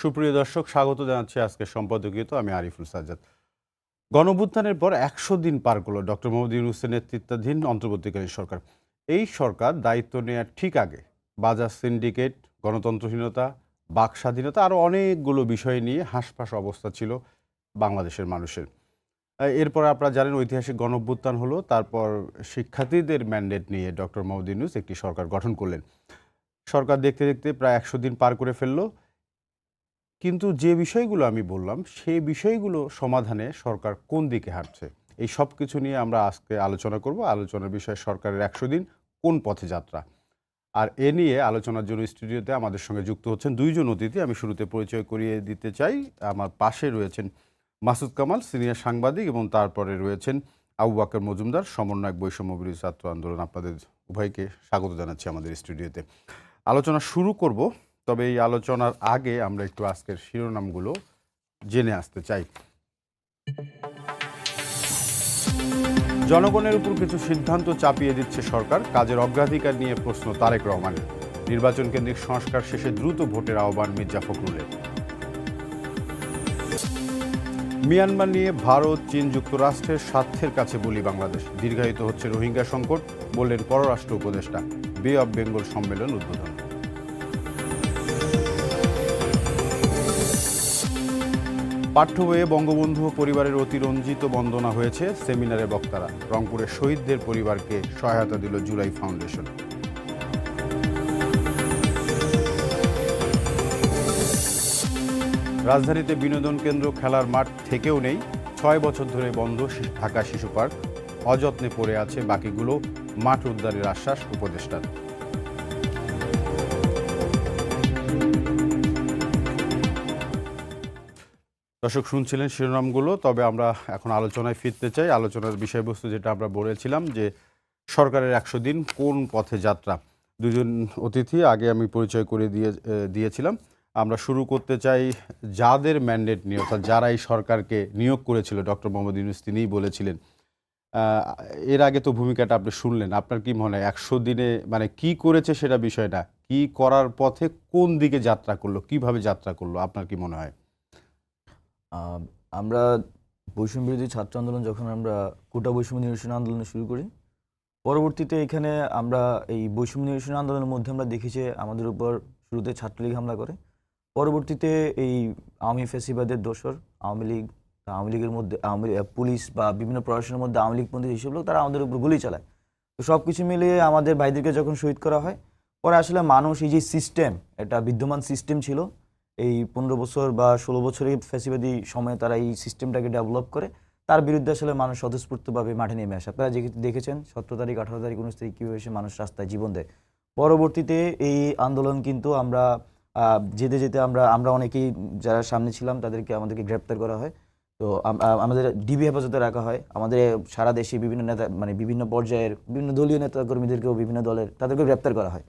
সুপ্রিয় দর্শক, স্বাগত জানাচ্ছি আজকের সম্পাদকীয়ত। আমি আরিফুল সাজ্জাদ। গণঅভ্যুত্থানের পর ১০০ দিন পার করল ডক্টর মোহাম্মদ ইউনূসের নেতৃত্বাধীন অন্তর্বর্তীকালীন সরকার। এই সরকার দায়িত্ব নেওয়ার ঠিক আগে বাজার সিন্ডিকেট, গণতন্ত্রহীনতা, বাক স্বাধীনতা আরও অনেকগুলো বিষয় নিয়ে হাঁসফাঁস অবস্থা ছিল বাংলাদেশের মানুষের। এরপর আপনারা জানেন ঐতিহাসিক গণঅভ্যুত্থান হলো, তারপর শিক্ষার্থীদের ম্যান্ডেট নিয়ে ডক্টর মোহাম্মদ ইউনূস একটি সরকার গঠন করলেন। সরকার দেখতে দেখতে প্রায় ১০০ দিন পার করে ফেললো। কিন্তু যে বিষয়গুলো আমি বললাম, সেই বিষয়গুলো সমাধানে সরকার কোন দিকে হাঁটছে, এই সব কিছু নিয়ে আমরা আজকে আলোচনা করব। আলোচনার বিষয় সরকারের ১০০ দিন কোন পথে যাত্রা। আর এ নিয়ে আলোচনার জন্য স্টুডিওতে আমাদের সঙ্গে যুক্ত হচ্ছেন দুইজন অতিথি। আমি শুরুতে পরিচয় করিয়ে দিতে চাই। আমার পাশে রয়েছেন মাসুদ কামাল, সিনিয়র সাংবাদিক, এবং তারপরে রয়েছেন আবু বকর মজুমদার, সমন্বয়ক, বৈষম্য বিরোধী ছাত্র আন্দোলন। আপনাদের উভয়কে স্বাগত জানাচ্ছি আমাদের স্টুডিওতে। আলোচনা শুরু করব, তবে এই আলোচনার আগে আমরা একটু আজকের শিরোনামগুলো জেনে আসতে চাই। জনগণের উপর কিছু সিদ্ধান্ত চাপিয়ে দিচ্ছে সরকার, কাজের অগ্রাধিকার নিয়ে প্রশ্ন তারেক রহমানের। নির্বাচন কেন্দ্রিক সংস্কার শেষে দ্রুত ভোটের আহ্বান মির্জা ফখরুলের। মিয়ানমার নিয়ে ভারত, চীন, যুক্তরাষ্ট্রের স্বার্থের কাছে বলি বাংলাদেশ। দীর্ঘায়িত হচ্ছে রোহিঙ্গা সংকট, বললেন পররাষ্ট্র উপদেষ্টা। বে অব বেঙ্গল সম্মেলন উদ্বোধন। পাঠ্য বইয়ে বঙ্গবন্ধু পরিবারের অতিরঞ্জিত বন্দনা হয়েছে, সেমিনারে বক্তারা। রংপুরের শহীদদের পরিবারকে সহায়তা দিল জুলাই ফাউন্ডেশন। রাজধানীতে বিনোদন কেন্দ্র, খেলার মাঠ থেকেও নেই। ৬ বছর ধরে বন্ধ ঢাকা শিশু পার্ক, অযত্নে পড়ে আছে বাকিগুলো। মাঠ উদ্ধারের আশ্বাস উপদেষ্টার। দর্শক শুনছিলেন শিরোনামগুলো, তবে আমরা এখন আলোচনায় ফিরতে চাই। আলোচনার বিষয়বস্তু যেটা আমরা বলেছিলাম যে সরকারের ১০০ দিন কোন পথে যাত্রা। দুজন অতিথি আগে আমি পরিচয় করে দিয়েছিলাম। আমরা শুরু করতে চাই যাদের ম্যান্ডেট নিয়ে, অর্থাৎ যারা এই সরকারকে নিয়োগ করেছিল। ডক্টর মোহাম্মদ ইউনূস তিনিই বলেছিলেন। এর আগে তো ভূমিকাটা আপনি শুনলেন। আপনার কি মনে হয় ১০০ দিনে মানে কি করেছে সেটা বিষয় না, কি করার পথে কোন দিকে যাত্রা করলো, কিভাবে যাত্রা করলো, আপনার কি মনে হয়? আমরা বৈষম্য বিরোধী ছাত্র আন্দোলন যখন আমরা কোটা বৈষম্য নিরসন আন্দোলন শুরু করি, পরবর্তীতে এখানে আমরা এই বৈষম্য নিরসন আন্দোলনের মধ্যে আমরা দেখি যে আমাদের উপর শুরুতে ছাত্রলীগ হামলা করে। পরবর্তীতে এই আওয়ামী ফ্যাসিবাদের দোসর আওয়ামী লীগের মধ্যে পুলিশ বা বিভিন্ন প্রশাসনের মধ্যে আওয়ামী লীগপন্থী যেসব লোক, তারা আমাদের উপর গুলি চালায়। তো সব কিছু মিলিয়ে আমাদের ভাইদেরকে যখন শহীদ করা হয়, পরে আসলে মানুষ এই যে সিস্টেম, একটা বিদ্যমান সিস্টেম ছিল, এই ১৫ বছর বা ১৬ বছরের ফ্যাসিবাদী সময়ে তারা এই সিস্টেমটাকে ডেভেলপ করে, তার বিরুদ্ধে আসলে মানুষ স্বতঃস্ফূর্তভাবে মাঠে নেমে আসে। আপনারা দেখেছেন ১৭ তারিখ, 18 তারিখ, 19 তারিখ কীভাবে এসে মানুষ রাস্তায় জীবন দেয়। পরবর্তীতে এই আন্দোলন কিন্তু আমরা যেতে যেতে আমরা অনেকেই যারা সামনে ছিলাম আমাদেরকে গ্রেপ্তার করা হয়। তো আমাদের ডিবি হেফাজতে রাখা হয়। আমাদের সারা দেশে বিভিন্ন নেতা, মানে বিভিন্ন পর্যায়ের বিভিন্ন দলীয় নেতাকর্মীদেরকেও বিভিন্ন দলের তাদেরকেও গ্রেপ্তার করা হয়।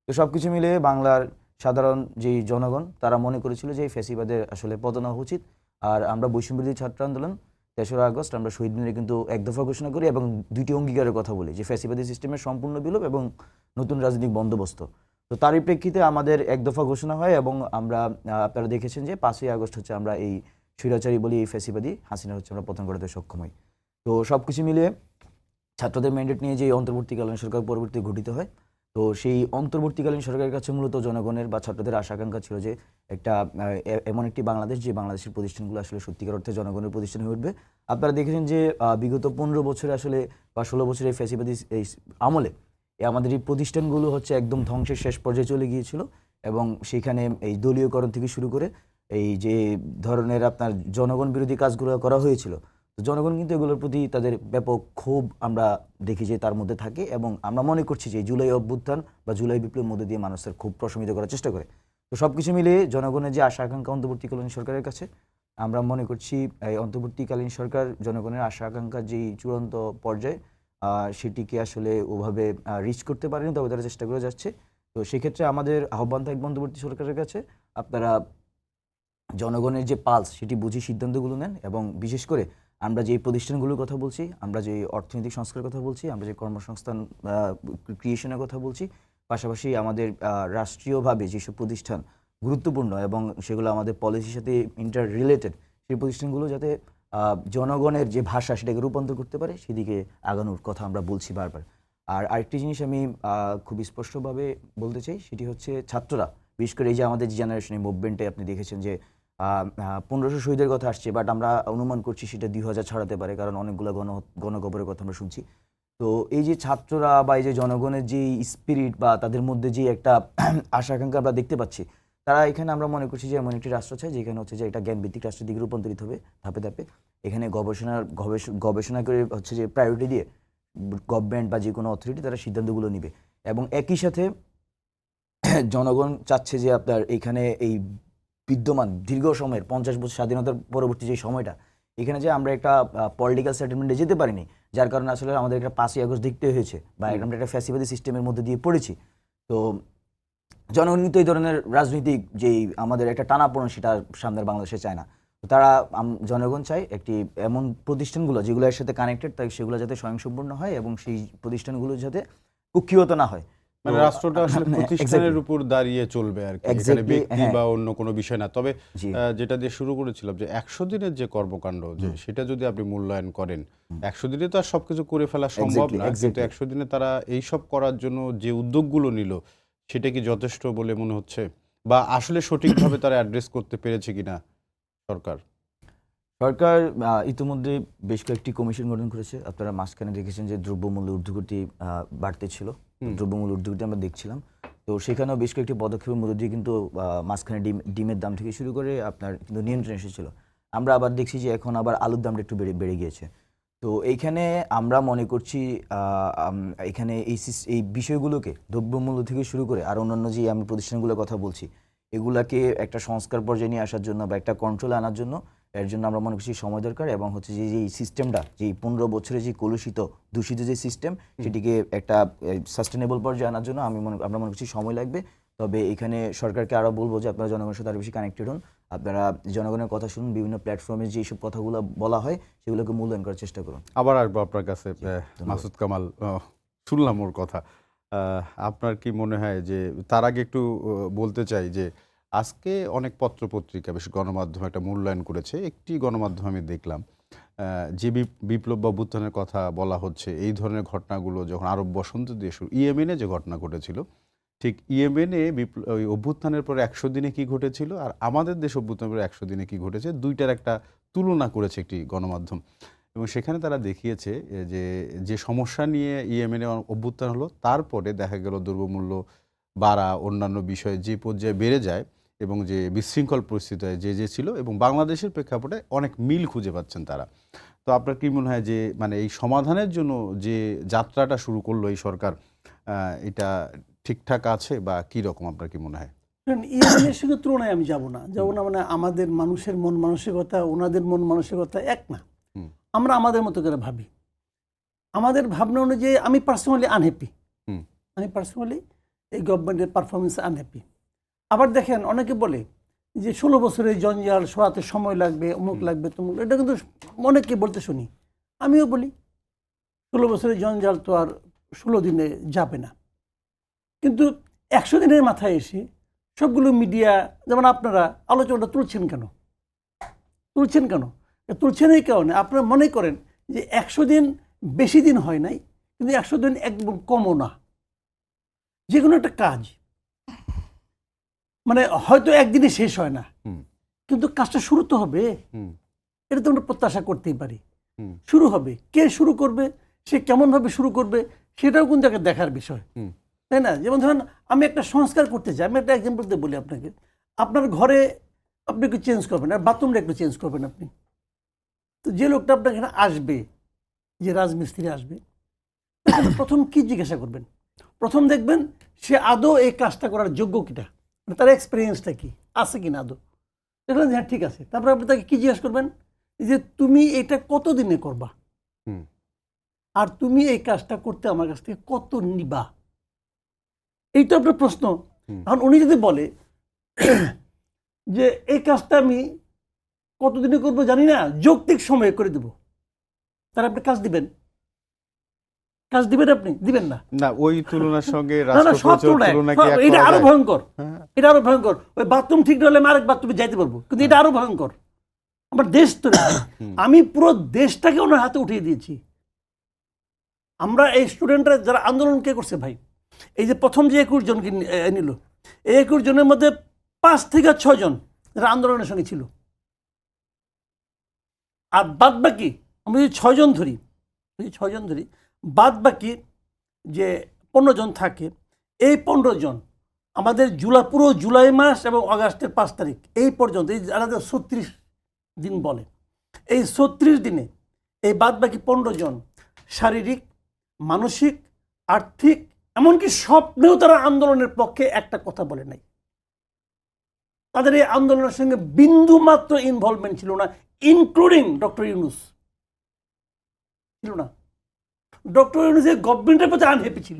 তো সব কিছু মিলিয়ে বাংলার সাধারণ যেই জনগণ, তারা মনে করেছিল যে এই ফ্যাসিবাদের আসলে পতন হওয়া উচিত। আর আমরা বৈষম্য বিরোধী ছাত্র আন্দোলন ৩রা আগস্ট আমরা শহীদ মিনারে কিন্তু এক দফা ঘোষণা করি এবং ২টি অঙ্গীকারের কথা বলি, যে ফ্যাসিবাদী সিস্টেমের সম্পূর্ণ বিলোপ এবং নতুন রাজনৈতিক বন্দোবস্ত। তো তারই প্রেক্ষিতে আমাদের এক দফা ঘোষণা হয় এবং আমরা আপনারা দেখেছেন যে ৫ই আগস্ট হচ্ছে আমরা এই স্বৈরাচারী বলি এই ফ্যাসিবাদী হাসিনা হচ্ছে আমরা পতন করতে সক্ষম হই। তো সব কিছু মিলিয়ে ছাত্রদের ম্যান্ডেট নিয়ে যে অন্তর্বর্তীকালীন সরকার পরবর্তী গঠিত হয়, তো সেই অন্তর্বর্তীকালীন সরকারের কাছে মূলত জনগণের বা ছাত্রদের আশা আকাঙ্ক্ষা ছিল যে একটা এমন একটি বাংলাদেশ, যে বাংলাদেশের প্রতিষ্ঠানগুলো আসলে সত্যিকার অর্থে জনগণের প্রতিষ্ঠান হয়ে উঠবে। আপনারা দেখেছেন যে বিগত ১৫ বছরে আসলে বা ১৬ বছরের ফ্যাসিবাদী এই আমলে আমাদের এই প্রতিষ্ঠানগুলো হচ্ছে একদম ধ্বংসের শেষ পর্যায়ে চলে গিয়েছিল এবং সেখানে এই দলীয়করণ থেকে শুরু করে এই যে ধরনের আপনার জনগণ বিরোধী কাজগুলো করা হয়েছিল, তো জনগণ কিন্তু এগুলোর প্রতি তাদের ব্যাপক ক্ষোভ আমরা দেখি যে তার মধ্যে থাকে এবং আমরা মনে করছি যে জুলাই অভ্যুত্থান বা জুলাই বিপ্লবের মধ্যে দিয়ে মানুষের ক্ষোভ প্রশমিত করার চেষ্টা করে। তো সব কিছু মিলিয়ে জনগণের যে আশা আকাঙ্ক্ষা অন্তর্বর্তীকালীন সরকারের কাছে, আমরা মনে করছি এই অন্তর্বর্তীকালীন সরকার জনগণের আশা আকাঙ্ক্ষার যেই চূড়ান্ত পর্যায়ে সেটিকে আসলে ওভাবে রিচ করতে পারেনি, তবে তারা চেষ্টা করে যাচ্ছে। তো সেক্ষেত্রে আমাদের আহ্বান থাকবে অন্তর্বর্তী সরকারের কাছে, আপনারা জনগণের যে পালস সেটি বুঝে সিদ্ধান্তগুলো নেন এবং বিশেষ করে আমরা যে প্রতিষ্ঠানগুলোর কথা বলছি, আমরা যে অর্থনৈতিক সংস্কারের কথা বলছি, আমরা যে কর্মসংস্থান ক্রিয়েশনের কথা বলছি, পাশাপাশি আমাদের রাষ্ট্রীয়ভাবে যেসব প্রতিষ্ঠান গুরুত্বপূর্ণ এবং সেগুলো আমাদের পলিসির সাথে ইন্টার রিলেটেড, সেই প্রতিষ্ঠানগুলো যাতে জনগণের যে ভাষা সেটাকে রূপান্তর করতে পারে সেদিকে আগানোর কথা আমরা বলছি বারবার। আর আরেকটি জিনিস আমি খুব স্পষ্টভাবে বলতে চাই, সেটি হচ্ছে ছাত্ররা, বিশেষ করে এই যে আমাদের জেনারেশন এই মুভমেন্টে আপনি দেখেছেন যে 1500 শহীদের কথা আসছে, বাট আমরা অনুমান করছি সেটা 2000 ছড়াতে পারে, কারণ অনেকগুলো গণকবরের কথা আমরা শুনছি। তো এই যে ছাত্ররা বা এই যে জনগণের যে স্পিরিট বা তাদের মধ্যে যে একটা আশা আকাঙ্ক্ষা আমরা দেখতে পাচ্ছি, তারা এখানে আমরা মনে করছি যে এমন একটি রাষ্ট্র চাই যেখানে হচ্ছে যে একটা জ্ঞানভিত্তিক রাষ্ট্রের দিকে রূপান্তরিত হবে ধাপে ধাপে। এখানে গবেষণা করে হচ্ছে যে প্রায়োরিটি দিয়ে গভর্নমেন্ট বা যে কোনো অথরিটি তারা সিদ্ধান্তগুলো নিবে, এবং একই সাথে জনগণ চাচ্ছে যে আপনার এইখানে এই বিদ্যমান দীর্ঘ সময়ের 50 বছর স্বাধীনতার পরবর্তী যে সময়টা, এখানে যে আমরা একটা পলিটিক্যাল সেটেলমেন্টে যেতে পারিনি, যার কারণে আসলে আমাদের একটা 5ই আগস্ট দেখতে হয়েছে বা আমরা একটা ফ্যাসিবাদী সিস্টেমের মধ্যে দিয়ে পড়েছি। তো জনগণ কিন্তু এই ধরনের রাজনৈতিক যেই আমাদের একটা টানাপোড়েন সেটা সামনের বাংলাদেশে চায় না। তো তারা জনগণ চায় একটি এমন প্রতিষ্ঠানগুলো যেগুলো এর সাথে কানেক্টেড, তাই সেগুলো যাতে স্বয়ংসম্পূর্ণ হয় এবং সেই প্রতিষ্ঠানগুলো যাতে কুক্ষিগত না হয়। মানে রাষ্ট্রটা আসলে প্রতিষ্ঠানের উপর দাঁড়িয়ে চলবে আর কি, এখানে ব্যক্তি বা অন্য কোনো বিষয় না। তবে যেটা দিয়ে শুরু করেছিলাম যে 100 দিনের যে কর্মকাণ্ড, যে সেটা যদি আপনি মূল্যায়ন করেন, 100 দিনে তো আর সবকিছু করে ফেলা সম্ভব না, কিন্তু 100 দিনে তারা এইসব করার জন্য যে উদ্যোগগুলো নিল সেটা কি যথেষ্ট বলে মনে হচ্ছে, বা আসলে সঠিকভাবে তারা অ্যাড্রেস করতে পেরেছে কিনা সরকার? সরকার ইতিমধ্যে বেশ কয়েকটি কমিশন গঠন করেছে। আপনারা মাঝখানে দেখেছেন যে দ্রব্যমূল্য ঊর্ধ্বগতি বাড়তে ছিল, দ্রব্যমূল্য ঊর্ধ্বগতি আমরা দেখছিলাম। তো সেখানেও বেশ কয়েকটি পদক্ষেপের মধ্যে দিয়ে কিন্তু মাঝখানে ডিমের দাম থেকে শুরু করে আপনার কিন্তু নিয়ন্ত্রণ এসেছিল। আমরা আবার দেখছি যে এখন আবার আলুর দামটা একটু বেড়ে গিয়েছে। তো এইখানে আমরা মনে করছি এখানে এই বিষয়গুলোকে দ্রব্যমূল্য থেকে শুরু করে আর অন্যান্য যে আমি প্রতিষ্ঠানগুলোর কথা বলছি, এগুলাকে একটা সংস্কার পর্যায়ে নিয়ে আসার জন্য বা একটা কন্ট্রোলে আনার জন্য, এর জন্য আমরা মনে করছি সময় দরকার, এবং হচ্ছে যে এই সিস্টেমটা যে 15 বছরের যে কলুষিত দূষিত যে সিস্টেম, সেটিকে একটা সাস্টেনেবল পর্যায়ে আনার জন্য আমরা মনে করছি সময় লাগবে। তবে এখানে সরকারকে আরও বলবো যে আপনারা জনগণের সাথে আরও বেশি কানেক্টেড হন, আপনারা জনগণের কথা শুনুন, বিভিন্ন প্ল্যাটফর্মে যেসব কথাগুলো বলা হয় সেগুলোকে মূল্যায়ন করার চেষ্টা করুন। আবার আসবো আপনার কাছে, মাসুদ কামাল, শুনলাম ওর কথা। আপনার কি মনে হয় যে, তার আগে একটু বলতে চাই যে আজকে অনেক পত্রপত্রিকা, বেশ গণমাধ্যম একটা মূল্যায়ন করেছে। একটি গণমাধ্যম আমি দেখলাম যে বিপ্লব বা অভ্যুত্থানের কথা বলা হচ্ছে, এই ধরনের ঘটনাগুলো যখন আরব বসন্ত দিয়ে শুরু, ইয়েমেনে যে ঘটনা ঘটেছিল, ঠিক ইয়েমেনে ওই অভ্যুত্থানের পরে 100 দিনে কি ঘটেছিল আর আমাদের দেশ অভ্যুত্থানের পরে 100 দিনে কি ঘটেছে, দুইটার একটা তুলনা করেছে একটি গণমাধ্যম। এবং সেখানে তারা দেখিয়েছে যে যে সমস্যা নিয়ে ইয়েমেনে অভ্যুত্থান হলো, তারপরে দেখা গেল দ্রব্যমূল্য বাড়া, অন্যান্য বিষয়ে যে পর্যায়ে বেড়ে যায় এবং যে বিশৃঙ্খল পরিস্থিতি হয় যে ছিল, এবং বাংলাদেশের প্রেক্ষাপটে অনেক মিল খুঁজে পাচ্ছেন তারা। তো আপনার কি মনে হয় যে মানে এই সমাধানের জন্য যে যাত্রাটা শুরু করলো এই সরকার, এটা ঠিকঠাক আছে বা কি রকম, আপনার কি মনে হয়? ইয়েমেনের সঙ্গে তুলনায় আমি যাব না মানে আমাদের মানুষের মন মানসিকতা ওনাদের মন মানসিকতা এক না। আমরা আমাদের মতো করে ভাবি, আমাদের ভাবনা অনুযায়ী আমি পার্সোনালি আনহ্যাপি, এই গভর্নমেন্টের পারফরমেন্স আনহ্যাপি। আবার দেখেন অনেকে বলে যে 16 বছরের জঞ্জাল সরাতে সময় লাগবে, অমুক লাগবে, তমুক, এটা কিন্তু অনেককে বলতে শুনি। আমিও বলি 16 বছরের জঞ্জাল তো আর 16 দিনে যাবে না, কিন্তু 100 দিনের মাথায় এসে সবগুলো মিডিয়া যেমন আপনারা আলোচনাটা তুলছেন কেন? তুলছেন এই কারণে আপনারা মনে করেন যে 100 দিন বেশি দিন হয় নাই, কিন্তু 100 দিন একদম কমও না। যে কোনো একটা কাজ মানে হয়তো একদিনে শেষ হয় না, কিন্তু কাজটা শুরু তো হবে, এটা তো আমরা প্রত্যাশা করতেই পারি। শুরু হবে, কে শুরু করবে, সে কেমনভাবে শুরু করবে, সেটাও কিন্তু একটা দেখার বিষয়, তাই না? যেমন ধরেন আমি একটা সংস্কার করতে চাই, আমি একটা এক্সাম্পল দিয়ে বলি আপনাকে। আপনার ঘরে আপনি একটু চেঞ্জ করবেন, আর বাথরুমটা একটু চেঞ্জ করবেন আপনি, তো যে লোকটা আপনার এখানে আসবে, যে রাজমিস্ত্রি আসবে, প্রথম কি জিজ্ঞাসা করবেন? প্রথম দেখবেন সে আদৌ এই কাজটা করার যোগ্য কিনা, তার এক্সপিরিয়েন্সটা কি আছে কিনা আদৌ। দেখলেন হ্যাঁ ঠিক আছে, তারপরে আপনি তাকে কি জিজ্ঞাসা করবেন যে তুমি এটা কত দিনে করবা, আর তুমি এই কাজটা করতে আমার কাছ থেকে কত নিবা, এই তো আপনার প্রশ্ন। এখন উনি যদি বলে যে এই কাজটা আমি কতদিনে করবো জানি না, যৌক্তিক সময়ে করে দেব, তার আপনি কাজ দিবেন? কাজ দিবেন আপনি? দিবেন না। না, ওই তুলনার সঙ্গে না না, সব রাষ্ট্রপরিচয়ের তুলনায় তুলনা কি এক এটা করা আরো যায়? ভয়ঙ্কর। হ্যাঁ। এটা আরো ভয়ঙ্কর। ওই বাথরুম ঠিক না হলে আমি আরেক বাথরুমে যাইতে পারবো, কিন্তু এটা আরো ভয়ঙ্কর। আমার দেশ তো আমি পুরো দেশটাকে ওনার হাতে উঠিয়ে দিয়েছি। আমরা এই স্টুডেন্টরা যারা আন্দোলন কে করছে ভাই, এই যে প্রথম যে 21 জনকে নিল, এই 21 জনের মধ্যে 5 থেকে 6 জন যারা আন্দোলনের সঙ্গে ছিল, আর বাদ বাকি আমরা যদি 6 জন ধরি, বাদ বাকি যে 15 জন থাকে, এই 15 জন আমাদের পুরো জুলাই মাস এবং আগস্টের 5 তারিখ এই পর্যন্ত, এই যারা 36 দিন বলে, এই 36 দিনে এই বাদ বাকি 15 জন শারীরিক, মানসিক, আর্থিক, এমনকি স্বপ্নেও তারা আন্দোলনের পক্ষে একটা কথা বলে নাই। তাদের এই আন্দোলনের সঙ্গে বিন্দু মাত্র ইনভলভমেন্ট ছিল না, ইনক্লুডিং ডক্টর ইউনূস ছিল না। ডক্টর ইউনূস এই গভর্নমেন্টের প্রতি আনহ্যাপি ছিল,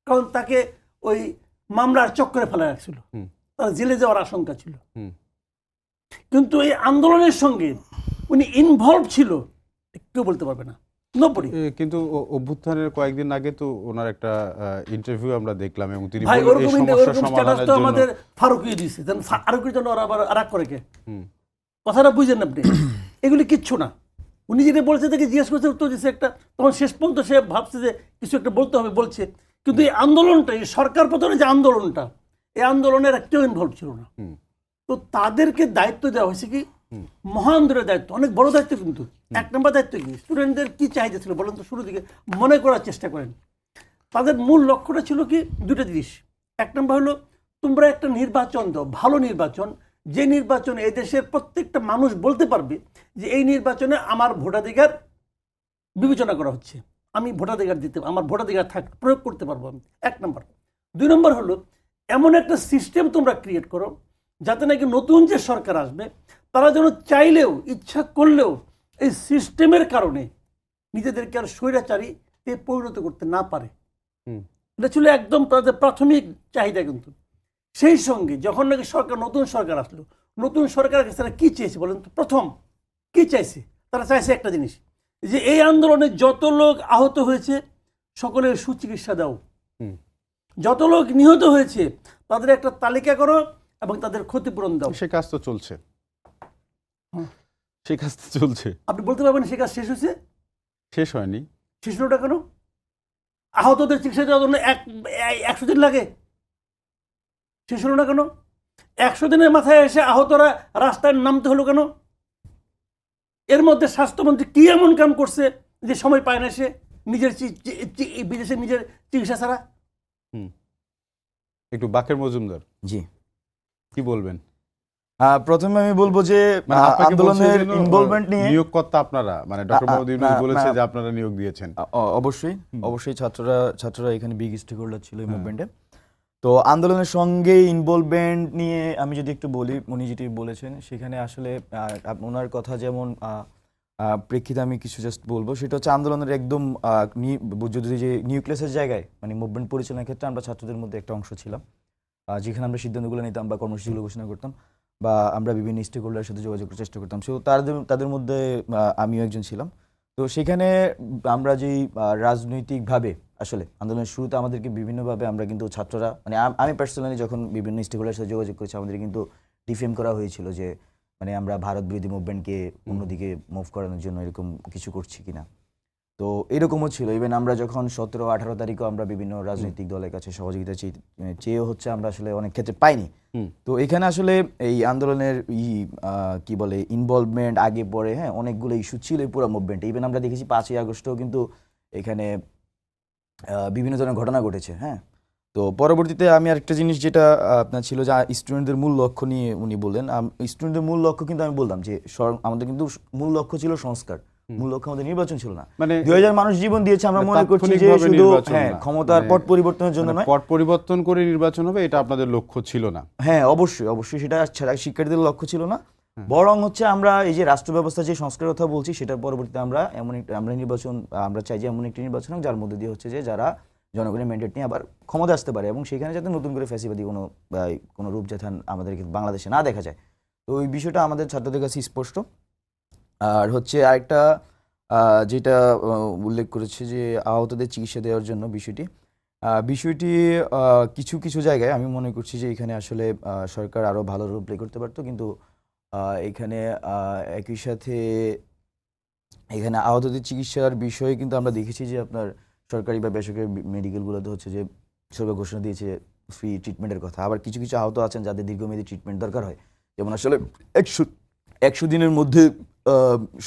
কারণ তাকে ওই মামলার চক্করে ফেলা রাখছিল, তার জেলে যাওয়ার আশঙ্কা ছিল। কিন্তু এই আন্দোলনের সঙ্গে উনি ইনভলভ ছিল কেউ বলতে পারবে না। কিন্তু অভ্যুত্থানের কয়েকদিন আগে তো ওনার একটা ইন্টারভিউ আমরা দেখলাম, এবং তিনি ভাই বললেন এই ওরকম সমস্যা সমাধানের তো জন্য আমাদের ফারুকই দিয়েছে, ফারুকের জন্য ওরা আবার রাগ করে কে? কথাটা বুঝেন আপনি? এগুলি কিচ্ছু না। উনি যেটা বলছে তাকে জিজ্ঞেস করছে, উত্তর দিচ্ছে একটা, তখন শেষ পর্যন্ত সে ভাবছে যে কিছু একটা বলতে হবে, বলছে। কিন্তু এই আন্দোলনটা, এই সরকার পতনের যে আন্দোলনটা, এই আন্দোলনের একটাও ইনভলভ ছিল না। তো তাদেরকে দায়িত্ব দেওয়া হয়েছে কি, মহান দূরের দায়িত্ব, অনেক বড় দায়িত্ব। কিন্তু 1 নম্বর দায়িত্ব কি, স্টুডেন্টদের কি চাহিদা ছিল বলেন তো? শুরু দিকে মনে করার চেষ্টা করেন। তাদের মূল লক্ষ্যটা ছিল কি, 2টা জিনিস। 1 নম্বর হলো, তোমরা একটা নির্বাচন দাও, ভালো নির্বাচন, যে নির্বাচনে এই দেশের প্রত্যেকটা মানুষ বলতে পারবে যে এই নির্বাচনে আমার ভোটাধিকার বিবেচনা করা হচ্ছে, আমি ভোটাধিকার আমার ভোটাধিকার প্রয়োগ করতে পারবো আমি। 1 নম্বর। 2 নম্বর হলো, এমন একটা সিস্টেম তোমরা ক্রিয়েট করো যাতে নাকি নতুন যে সরকার আসবে তারা যেন চাইলেও, ইচ্ছা করলেও এই সিস্টেমের কারণে নিজেদেরকে আর স্বৈরাচারী পরিণত করতে না পারে। এটা ছিল একদম তাদের প্রাথমিক চাহিদা। কিন্তু সেই সঙ্গে যখন নাকি নতুন সরকার আসলো, নতুন সরকারের কাছে তারা কি চেয়েছে বলেন তো? প্রথম কি চাইছে? তারা চাইছে একটা জিনিস, যে এই আন্দোলনে যত লোক আহত হয়েছে সকলের সুচিকিৎসা দাও, যত লোক নিহত হয়েছে তাদের একটা তালিকা করো এবং তাদের ক্ষতিপূরণ দাও। সে কাজ তো চলছে, আপনি বলতে পারবেন সে কাজ শেষ হয়েছে? শেষ হয়নি। শেষ হলোটা কেন? আহতদের চিকিৎসা দেওয়ার জন্য 100 দিন লাগে, শেষ হলো না কেন? 100 দিনের মাথায় এসে আহতরা রাস্তায় নামতে হলো কেন? এর মধ্যে স্বাস্থ্যমন্ত্রী কি এমন কাম করছে যে সময় পায় না সে নিজের বিদেশে নিজের চিকিৎসা ছাড়া? একটু বাকের মজুমদার জি কি বলবেন? প্রথমে আমি বলবো যে আন্দোলনের ইনভলভমেন্ট নিয়ে নিয়োগকর্তা আপনারা, মানে ডক্টর মোহাম্মদ ইউনূস বলেছে যে আপনারা নিয়োগ দিয়েছেন। অবশ্যই ছাত্ররা এখানে বিগ স্টেক হোল্ডার ছিল এই মুভমেন্টে। তো আন্দোলনের সঙ্গে ইনভলভমেন্ট নিয়ে আমি যদি একটু বলি, উনি যেটি বলেছেন সেখানে আসলে ওনার কথা যেমন প্রেক্ষিতে আমি কিছু জাস্ট বলবো, সেটা হচ্ছে আন্দোলনের একদম যদি যে নিউক্লিয়াসের জায়গায়, মানে মুভমেন্ট পরিচালনার ক্ষেত্রে আমরা ছাত্রদের মধ্যে একটা অংশ ছিলাম, যেখানে আমরা সিদ্ধান্তগুলো নিতাম বা কর্মসূচিগুলো ঘোষণা করতাম, বা আমরা বিভিন্ন স্টেক হোল্ডারের সাথে যোগাযোগ করার চেষ্টা করতাম। সো তাদের মধ্যে আমিও একজন ছিলাম। তো সেখানে আমরা যেই রাজনৈতিকভাবে আসলে আন্দোলনের শুরুতে আমাদেরকে বিভিন্নভাবে আমরা কিন্তু ছাত্ররা, মানে আমি পার্সোনালি যখন বিভিন্ন স্টেক হোল্ডারের সাথে যোগাযোগ করেছি, আমাদের কিন্তু ডিফেম করা হয়েছিল যে মানে আমরা ভারত বিরোধী মুভমেন্টকে অন্যদিকে মুভ করানোর জন্য এরকম কিছু করছি কিনা। তো এরকমও ছিল। ইভেন আমরা যখন 17-18 তারিখও আমরা বিভিন্ন রাজনৈতিক দলের কাছে সহযোগিতা চেয়েও হচ্ছে আমরা আসলে অনেক ক্ষেত্রে পাইনি। তো এখানে আসলে এই আন্দোলনের কি বলে ইনভলভমেন্ট আগে পরে অনেকগুলো ইস্যু ছিল এই পুরো মুভমেন্টে। ইভেন আমরা দেখেছি 5ই আগস্টও কিন্তু এখানে বিভিন্ন ধরনের ঘটনা ঘটেছে। তো পরবর্তীতে আমি আরেকটা জিনিস যেটা আপনার ছিল যে স্টুডেন্টদের মূল লক্ষ্য নিয়ে উনি বললেন। স্টুডেন্টদের মূল লক্ষ্য কিন্তু আমি বললাম যে আমাদের কিন্তু মূল লক্ষ্য ছিল সংস্কার, মূল লক্ষ্য আমাদের নির্বাচন ছিল না। মানে 2000 মানুষ জীবন দিয়েছে, আমরা মনে করছি যে শুধু ক্ষমতার পট পরিবর্তনের জন্য নয়, পট পরিবর্তন করে নির্বাচন হবে, এটা আপনাদের লক্ষ্য ছিল না। অবশ্যই সেটা শিক্ষার্থীদের লক্ষ্য ছিল না। বরং হচ্ছে আমরা এই যে রাষ্ট্র ব্যবস্থা যে সংস্কারের কথা বলছি, সেটার পরবর্তীতে আমরা নির্বাচন আমরা চাই যে এমন একটি নির্বাচন হোক যার মধ্যে দিয়ে হচ্ছে যে যারা জনগণের ম্যান্ডেট নিয়ে আবার ক্ষমতা আসতে পারে, এবং সেখানে যাতে নতুন করে ফ্যাসিবাদী কোনো রূপ যাতে আমাদের বাংলাদেশে না দেখা যায়। তো ওই বিষয়টা আমাদের ছাত্রদের কাছে স্পষ্ট। আর হচ্ছে আরেকটা যেটা উল্লেখ করেছে যে আহতদের চিকিৎসা দেওয়ার জন্য বিষয়টি কিছু কিছু জায়গায় আমি মনে করছি যে এখানে আসলে সরকার আরও ভালো রোল প্লে করতে পারতো, কিন্তু এখানে একই সাথে এখানে আহতদের চিকিৎসার বিষয়ে কিন্তু আমরা দেখেছি যে আপনার সরকারি বা বেসরকারি মেডিকেলগুলোতে হচ্ছে যে সরকার ঘোষণা দিয়েছে ফ্রি ট্রিটমেন্টের কথা। আবার কিছু কিছু আহত আছেন যাদের দীর্ঘমেয়াদী ট্রিটমেন্ট দরকার হয়, যেমন আসলে 100 দিনের মধ্যে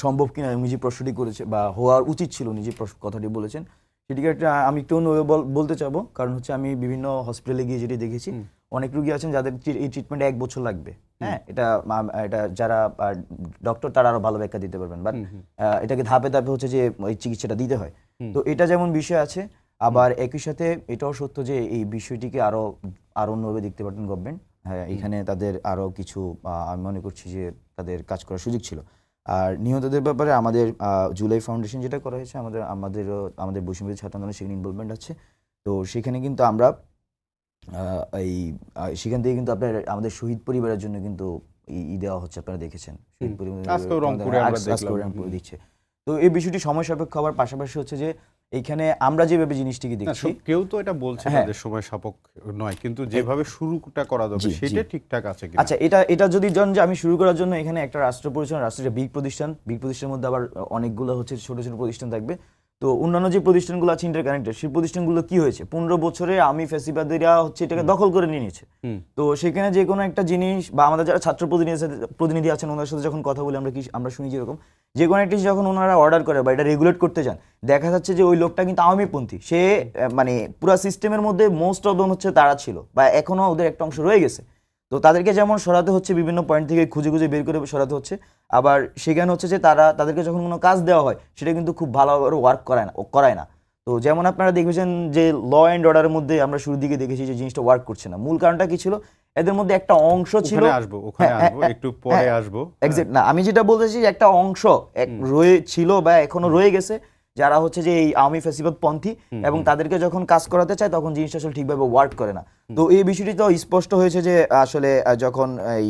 সম্ভব কিনা উনি যে প্রশ্নটি করেছে বা হওয়ার উচিত ছিল উনি যে কথাটি বলেছেন সেটিকে একটা আমি একটু অন্যভাবে বলতে চাবো। কারণ হচ্ছে আমি বিভিন্ন হসপিটালে গিয়ে যেটি দেখেছি, অনেক রোগী আছেন যাদের এই ট্রিটমেন্টে 1 বছর লাগবে। হ্যাঁ, এটা যারা ডক্টর তারা আরো ভালো ব্যাখ্যা দিতে পারবেন, বাট এটাকে ধাপে ধাপে হচ্ছে যে ওই চিকিৎসাটা দিতে হয়। তো এটা যেমন বিষয় আছে, আবার একই সাথে এটাও সত্য যে এই বিষয়টিকে আরো অন্যভাবে দেখতে পারতেন গভর্নমেন্ট। হ্যাঁ, এখানে তাদের আরো কিছু আমি মনে করছি যে তাদের কাজ করার সুযোগ ছিল। আর নিহতদের ব্যাপারে আমাদের জুলাই ফাউন্ডেশন যেটা করা হয়েছে, আমাদের বৈষম্যবিরোধী ছাত্র আন্দোলনের সেখানে ইনভলভমেন্ট আছে। তো সেখানে কিন্তু আমরা সেখান থেকে কিন্তু আপনার আমাদের শহীদ পরিবারের জন্য কিন্তু দেওয়া হচ্ছে, আপনারা দেখেছেন শহীদ পরিবার দিচ্ছে। তো এই বিষয়টি সময় সাপেক্ষ হওয়ার পাশাপাশি হচ্ছে যে এইখানে আমরা যেভাবে জিনিসটিকে দেখছি, কেউ তো এটা বলছে না যে সময় সাপেক্ষ নয়, কিন্তু যেভাবে শুরুটা করা যাবে সেটা ঠিকঠাক আছে কিনা। আচ্ছা, এটা যদি যে আমি শুরু করার জন্য এখানে একটা রাষ্ট্র বিগ প্রতিষ্ঠানের মধ্যে আবার অনেকগুলো হচ্ছে ছোট ছোট প্রতিষ্ঠান থাকবে। তো অন্যান্য যে প্রতিষ্ঠানগুলো আছে ইন্টারকানেক্টেড, সেই প্রতিষ্ঠানগুলো কি হয়েছে 15 বছরে আমি ফ্যাসিবাদীরা হচ্ছে এটাকে দখল করে নিয়ে নিয়েছে। তো সেখানে যে কোনো একটা জিনিস বা আমাদের যারা ছাত্র প্রতিনিধি আছেন ওনার সাথে যখন কথা বলি আমরা শুনি যেরকম যে কোনো একটা যখন ওনারা অর্ডার করে বা এটা রেগুলেট করতে যান, দেখা যাচ্ছে যে ওই লোকটা কিন্তু আওয়ামীপন্থী। সে মানে পুরো সিস্টেমের মধ্যে মোস্ট অফ দম হচ্ছে তারা ছিল বা এখনো ওদের একটা অংশ রয়ে গেছে। তো তাদেরকে যেমন সরাতে হচ্ছে, বিভিন্ন পয়েন্ট থেকে খুঁজে খুঁজে বের করে সরাতে হচ্ছে। আবার সেখানে হচ্ছে যে তাদেরকে যখন কোনো কাজ দেওয়া হয় সেটা কিন্তু খুব ভালোভাবে ওয়ার্ক করায় না। তো যেমন আপনারা দেখেছেন যে ল অ্যান্ড অর্ডারের মধ্যে আমরা শুরুর দিকে দেখেছি যে জিনিসটা ওয়ার্ক করছে না। মূল কারণটা কি ছিল? এদের মধ্যে একটা অংশ ছিল, একটু পরে আসবো এক্সাক্ট না, আমি যেটা বলতেছি যে একটা অংশ ছিল বা এখনো রয়ে গেছে যারা হচ্ছে যে এই আওয়ামী ফ্যাসিবাদ পন্থী, এবং তাদেরকে যখন কাজ করাতে চায় তখন জিনিসটা আসলে ঠিকভাবে ওয়ার্ক করে না। তো এই বিষয়টি তো স্পষ্ট হয়েছে যে আসলে যখন এই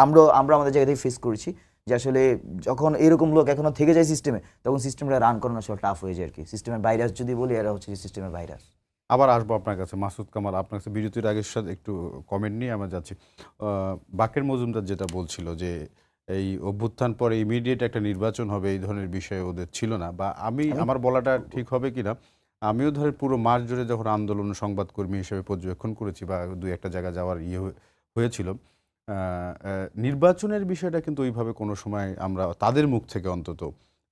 আমরা আমাদের জায়গা থেকে ফেস করেছি যে আসলে যখন এরকম লোক এখনো থেকে যায় সিস্টেমে, তখন সিস্টেমটা রান করানো আসলে টাফ হয়ে যায় আর কি। সিস্টেমের ভাইরাস যদি বলি, এরা হচ্ছে সিস্টেমের ভাইরাস। আবার আসবো আপনার কাছে মাসুদ কামাল, আপনার কাছে বিরতির আগের সাথে একটু কমেন্ট নিয়ে আমরা যাচ্ছি। বাকের মজুমদার যেটা বলছিল যে এই অভ্যুত্থান পরে ইমিডিয়েট একটা নির্বাচন হবে, এই ধরনের বিষয় ওদের ছিল না, বা আমার বলাটা ঠিক হবে কিনা, আমিও ধরেন পুরো মাস জুড়ে যখন আন্দোলন সংবাদকর্মী হিসেবে পর্যবেক্ষণ করেছি বা 2-1টা জায়গা যাওয়ার হয়েছিল, নির্বাচনের বিষয়টা কিন্তু ওইভাবে কোনো সময় আমরা তাদের মুখ থেকে অন্তত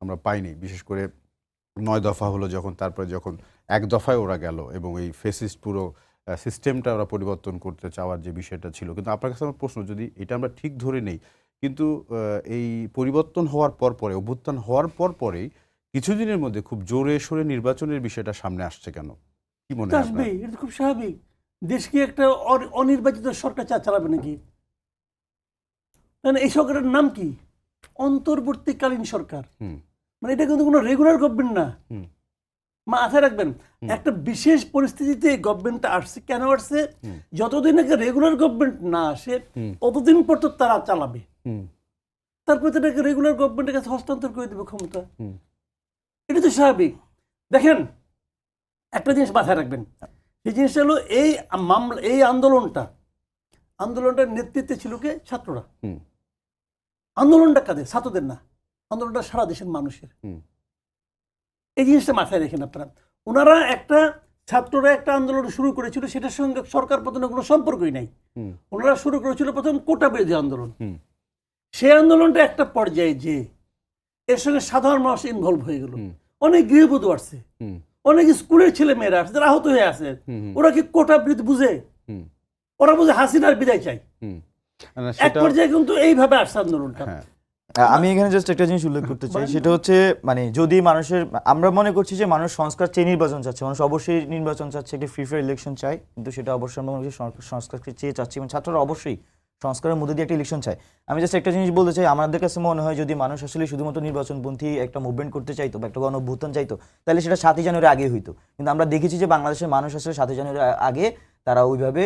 আমরা পাইনি। বিশেষ করে 9 দফা হলো যখন, তারপরে যখন 1 দফায় ওরা গেল এবং এই ফেসিস্ট পুরো সিস্টেমটা ওরা পরিবর্তন করতে চাওয়ার যে বিষয়টা ছিল। কিন্তু আপনার কাছে আমার প্রশ্ন, যদি এটা আমরা ঠিক ধরে নেই, কিন্তু এই পরিবর্তন হওয়ার পরে অভ্যুত্থান হওয়ার পরেই কিছুদিনের মধ্যে খুব জোরে সোরে নির্বাচনের বিষয়টা সামনে আসছে কেন, কি মনে হয় আপনার? এটা খুব স্বাভাবিক। দেশ কি একটা অনির্বাচিত সরকার চালাবে নাকি? এই সরকারের নাম কি? অন্তর্বর্তীকালীন সরকার। মানে এটা কিন্তু কোনো রেগুলার গভর্নমেন্ট না। মাথায় রাখবেন, একটা বিশেষ পরিস্থিতিতে গভর্নমেন্টটা আসছে। কেন আসছে? যতদিন আগে রেগুলার গভর্নমেন্ট না আসে ততদিন পর তো তারা চালাবে, তারপরে তাদেরকে রেগুলার গভর্নমেন্টের কাছে হস্তান্তর করে দেবে ক্ষমতা। এটা তো স্বাভাবিক। দেখেন, একটা জিনিস মাথায় রাখবেন, সেই জিনিসটা হলো এই আন্দোলনটার নেতৃত্বে ছিল কে? ছাত্ররা। আন্দোলনটা কাদের? ছাত্রদের না, আন্দোলনটা সারা দেশের মানুষের। এই জিনিসটা মাথায় রেখেন আপনারা। ছাত্ররা একটা আন্দোলন শুরু করেছিল, সেটার সঙ্গে সরকার পতনের কোনো সম্পর্কই নাই। ওনারা শুরু করেছিল প্রথম কোটা বিরোধী আন্দোলন। সেই আন্দোলনটা একটা পর্যায়ে যে এর সঙ্গে সাধারণ মানুষ ইনভলভ হয়ে গেল, অনেক গৃহবধূ আসছে, অনেক স্কুলের ছেলে মেয়েরা আসছে, যারা আহত হয়ে আছে। ওরা কি কোটা বিরোধী বুঝে? ওরা বুঝে হাসিনার বিদায় চাই। এক পর্যায়ে কিন্তু এইভাবে আসছে আন্দোলনটা। আমি এখানে জাস্ট একটা জিনিস উল্লেখ করতে চাই, সেটা হচ্ছে মানে যদি আমরা মনে করছি যে মানুষ সংস্কার চেয়ে নির্বাচন চাচ্ছে, মানুষ অবশ্যই নির্বাচন চাচ্ছে, একটি ফ্রি ফেয়ার ইলেকশন চাই, কিন্তু সেটা অবশ্যই আমরা সংস্কারকে চেয়ে চাচ্ছি, এবং ছাত্ররা অবশ্যই সংস্কারের মধ্যে দিয়ে একটা ইলেকশন চাই। আমি জাস্ট একটা জিনিস বলতে চাই, আমাদের কাছে মনে হয় যদি মানুষ আসলে শুধুমাত্র নির্বাচনপন্থী একটা মুভমেন্ট করতে চাইতো বা একটা গণঅভ্যুত্থান চাইতো, তাহলে সেটা 7ই জানুয়ারি আগে হইতো। কিন্তু আমরা দেখেছি যে বাংলাদেশের মানুষ আসলে 7ই জানুয়ারি আগে তারা ওইভাবে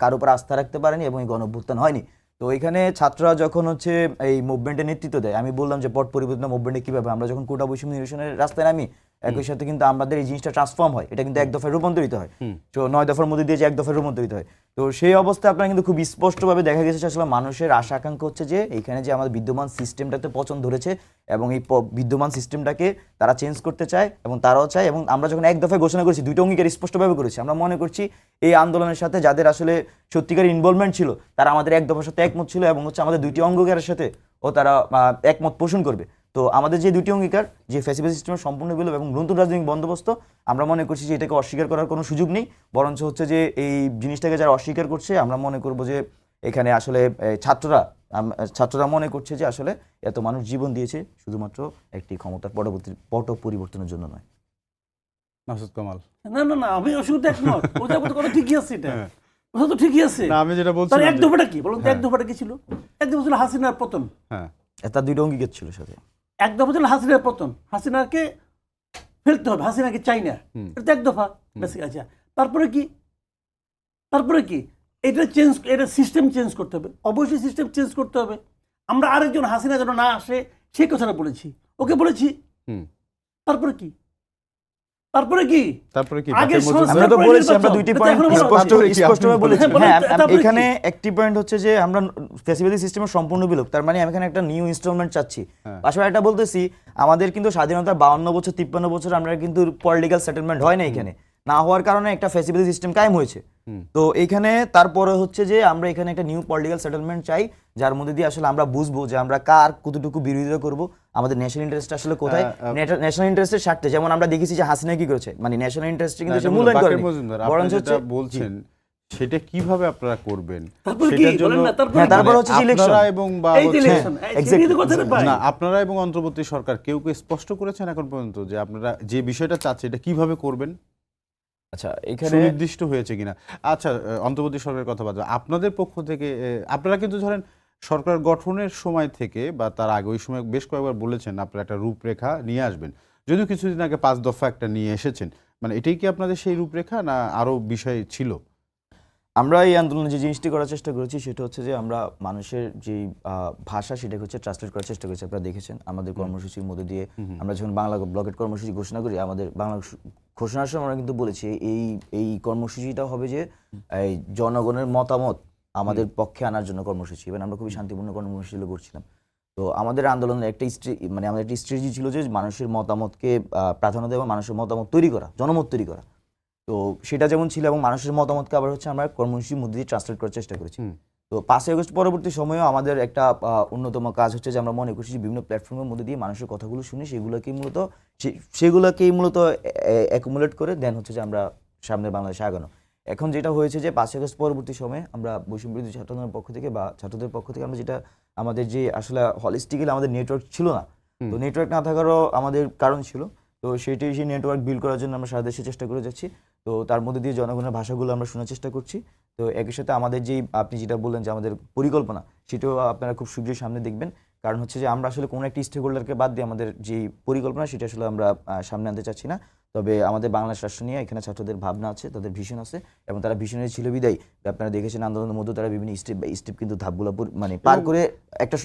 কারোর উপর আস্থা রাখতে পারেনি এবং এই গণঅভ্যুত্থান হয়নি। তো এখানে ছাত্ররা যখন হচ্ছে এই মুভমেন্টের নেতৃত্ব দেয়, আমি বললাম যে পট পরিবর্তন মুভমেন্টে কিভাবে আমরা যখন কোটা বৈষম্য নিরসনের রাস্তায় নামি, একই সাথে কিন্তু আমাদের এই জিনিসটা ট্রান্সফর্ম হয়, এটা কিন্তু এক দফায় রূপান্তরিত হয়। তো 9 দফার মধ্যে দিয়ে যে এক দফায় রূপান্তরিত হয়। তো সেই অবস্থায় আপনারা কিন্তু খুব স্পষ্টভাবে দেখা গেছে যে আসলে মানুষের আশা আকাঙ্ক্ষা হচ্ছে যে এখানে যে আমাদের বিদ্যমান সিস্টেমটাতে পছন্দ ধরেছে এবং এই বিদ্যমান সিস্টেমটাকে তারা চেঞ্জ করতে চায় এবং তারাও চায়। এবং আমরা যখন এক দফায় ঘোষণা করেছি, দুইটা অঙ্গীকার স্পষ্টভাবে করেছি, আমরা মনে করছি এই আন্দোলনের সাথে যাদের আসলে সত্যিকার ইনভলভমেন্ট ছিল তারা আমাদের এক দফার সাথে একমত ছিল এবং হচ্ছে আমাদের দুইটি অঙ্গীকারের সাথে ও তারা একমত পোষণ করবে। তো আমাদের যে দুটি অঙ্গীকার, যে ফ্যাসিবাদী সিস্টেমের সম্পূর্ণ বিলোপ এবং নতুন রাজনৈতিক বন্দোবস্ত, আমরা মনে করছি যে এটাকে অস্বীকার করার কোনো সুযোগ নেই, বরঞ্চ হচ্ছে যে এই জিনিসটাকে যারা অস্বীকার করছে আমরা মনে করব যে এখানে আসলে ছাত্ররা মনে করছে যে আসলে এত মানুষ জীবন দিয়েছে শুধুমাত্র একটি ক্ষমতার পট পরিবর্তনের জন্য নয়। মাসুদ কামাল। না না না, আমি অসুবিধা একমত, ওদের কথা ঠিকই আছে, এটা কথা তো ঠিকই আছে। না, আমি যেটা বলছি তার এক দফাটা কি বলুন তো, এক দফাটা কি ছিল? এক দফা ছিল হাসিনার পতন। হ্যাঁ, তার দুইটা অঙ্গীকার ছিল সাথে। এক দফা ছিল হাসিনার পতন, হাসিনাকে ফেলতে হবে, হাসিনাকে চাই না, এটা এক দফা বেসিক। আচ্ছা, তারপরে কি? তারপরে কি? এটা চেঞ্জ, এটা সিস্টেম চেঞ্জ করতে হবে, অবশ্যই সিস্টেম চেঞ্জ করতে হবে। আমরা আরেকজন হাসিনা যেন না আসে সেই কথাটা বলেছি, ওকে বলেছি। তারপরে কি? তারপরে কি? তারপরে কি? আগে আমরা তো বলেছি, আমরা দুইটি পয়েন্ট স্পষ্টভাবে বলেছি। হ্যাঁ, এখানে একটি পয়েন্ট হচ্ছে যে আমরা ফ্যাসিবাদী সিস্টেমের সম্পূর্ণ বিলোপ, তার মানে আমি এখানে একটা নিউ ইনস্টলমেন্ট চাচ্ছি। পাশাপাশি একটা বলতেছি, আমাদের কিন্তু স্বাধীনতার 52 বছর 53 বছর আমরা কিন্তু পলিটিক্যাল সেটেলমেন্ট হয় না, এখানে না হওয়ার কারণে একটা ফ্যাসিবাদী সিস্টেম কায়েম হয়েছে। তো এইখানে তারপরে হচ্ছে যে আমরা এখানে একটা নিউ পলিটিক্যাল সেটেলমেন্ট চাই, যার মধ্যে দিয়ে আসলে আমরা বুঝবো যে আমরা কার কতটুকু বিরোধিতা করব, আমাদের ন্যাশনাল ইন্টারেস্ট আসলে কোথায়, ন্যাশনাল ইন্টারেস্টের স্বার্থে। যেমন আমরা দেখেছি যে হাসিনা কি করেছে, মানে ন্যাশনাল ইন্টারেস্ট কিন্তু সে মূল্যায়ন করেনি, বরঞ্চ হচ্ছে বলছেন সেটা কিভাবে আপনারা করবেন সেটার জন্য। তারপর হচ্ছে ইলেকশন এবং না, আপনারা এবং অন্তর্বর্তী সরকার কেউ কেউ স্পষ্ট করেছেন এখন পর্যন্ত যে আপনারা যে বিষয়টা চাচ্ছেন এটা কিভাবে করবেন? আচ্ছা, এখানে সুনির্দিষ্ট হয়েছে কিনা? আচ্ছা, অন্তর্বর্তী সরকারের কথা বাদ, আপনাদের পক্ষ থেকে আপনারা কিন্তু ধরেন সরকার গঠনের সময় থেকে বা তার আগে ওই সময় বেশ কয়েকবার বলেছেন আপনারা একটা রূপরেখা নিয়ে আসবেন, যদিও কিছুদিন আগে 5 দফা একটা নিয়ে এসেছেন, মানে এটাই কি আপনাদের সেই রূপরেখা না আরো বিষয় ছিল? আমরা এই আন্দোলনে যে জিনিসটি করার চেষ্টা করেছি সেটা হচ্ছে যে আমরা মানুষের যে ভাষা সেটাকে হচ্ছে ট্রান্সলেট করার চেষ্টা করেছি। আপনারা দেখেছেন আমাদের কর্মসূচির মধ্যে দিয়ে আমরা যখন বাংলা ব্লকেট কর্মসূচি ঘোষণা করি, আমাদের বাংলা ঘোষণার সময় আমরা কিন্তু বলেছি এই কর্মসূচিটা হবে যে এই জনগণের মতামত আমাদের পক্ষে আনার জন্য কর্মসূচি, এবং আমরা খুবই শান্তিপূর্ণ কর্মসূচিগুলো করছিলাম। তো আমাদের আন্দোলনের একটা আমাদের একটা স্ট্র্যাটেজি ছিল যে মানুষের মতামতকে প্রাধান্য দেওয়া, মানুষের মতামত তৈরি করা, জনমত তৈরি করা। তো সেটা যেমন ছিল, এবং মানুষের মতামতকে আবার হচ্ছে আমরা কর্মসূচির মধ্যে দিয়ে ট্রান্সলেট করার চেষ্টা করেছি। তো 5ই আগস্ট পরবর্তী সময়েও আমাদের একটা অন্যতম কাজ হচ্ছে যে আমরা মনে করছি যে বিভিন্ন প্ল্যাটফর্মের মধ্যে দিয়ে মানুষের কথাগুলো শুনে সেগুলোকেই মূলত অ্যাকুমুলেট করে দেন হচ্ছে যে আমরা সামনে বাংলাদেশে আগানো। এখন যেটা হয়েছে যে 5ই আগস্ট পরবর্তী সময়ে আমরা বৈষম্য বিরোধী ছাত্র আন্দোলনের পক্ষ থেকে বা ছাত্রদের পক্ষ থেকে আমরা যেটা আমাদের যে আসলে হলিস্টিক্যালি আমাদের নেটওয়ার্ক ছিল না, তো নেটওয়ার্ক না থাকারও আমাদের কারণ ছিল। তো সেই নেটওয়ার্ক বিল্ড করার জন্য আমরা সারা দেশে চেষ্টা করে যাচ্ছি। তো তার মধ্যে দিয়ে জনগণের ভাষাগুলো আমরা শোনার চেষ্টা করছি। তো একই সাথে আমাদের যেই আপনি যেটা বললেন যে আমাদের পরিকল্পনা, সেটাও আপনারা খুব শীঘ্রই সামনে দেখবেন। কারণ হচ্ছে যে আমরা আসলে কোনো একটি স্টেক হোল্ডারকে বাদ দিয়ে আমাদের যে পরিকল্পনা সেটা আসলে আমরা সামনে আনতে চাচ্ছি না। তবে আমাদের বাংলাদেশ রাষ্ট্র নিয়ে এখানে ছাত্রদের ভাবনা আছে, তাদের ভিশন আছে, এবং তারা ভিশনের ছিল বিদায় আপনারা দেখেছেন আন্দোলনের মধ্যে তারা বিভিন্ন স্টেপ বাই স্টেপ কিন্তু ধাপগুলো মানে পার করে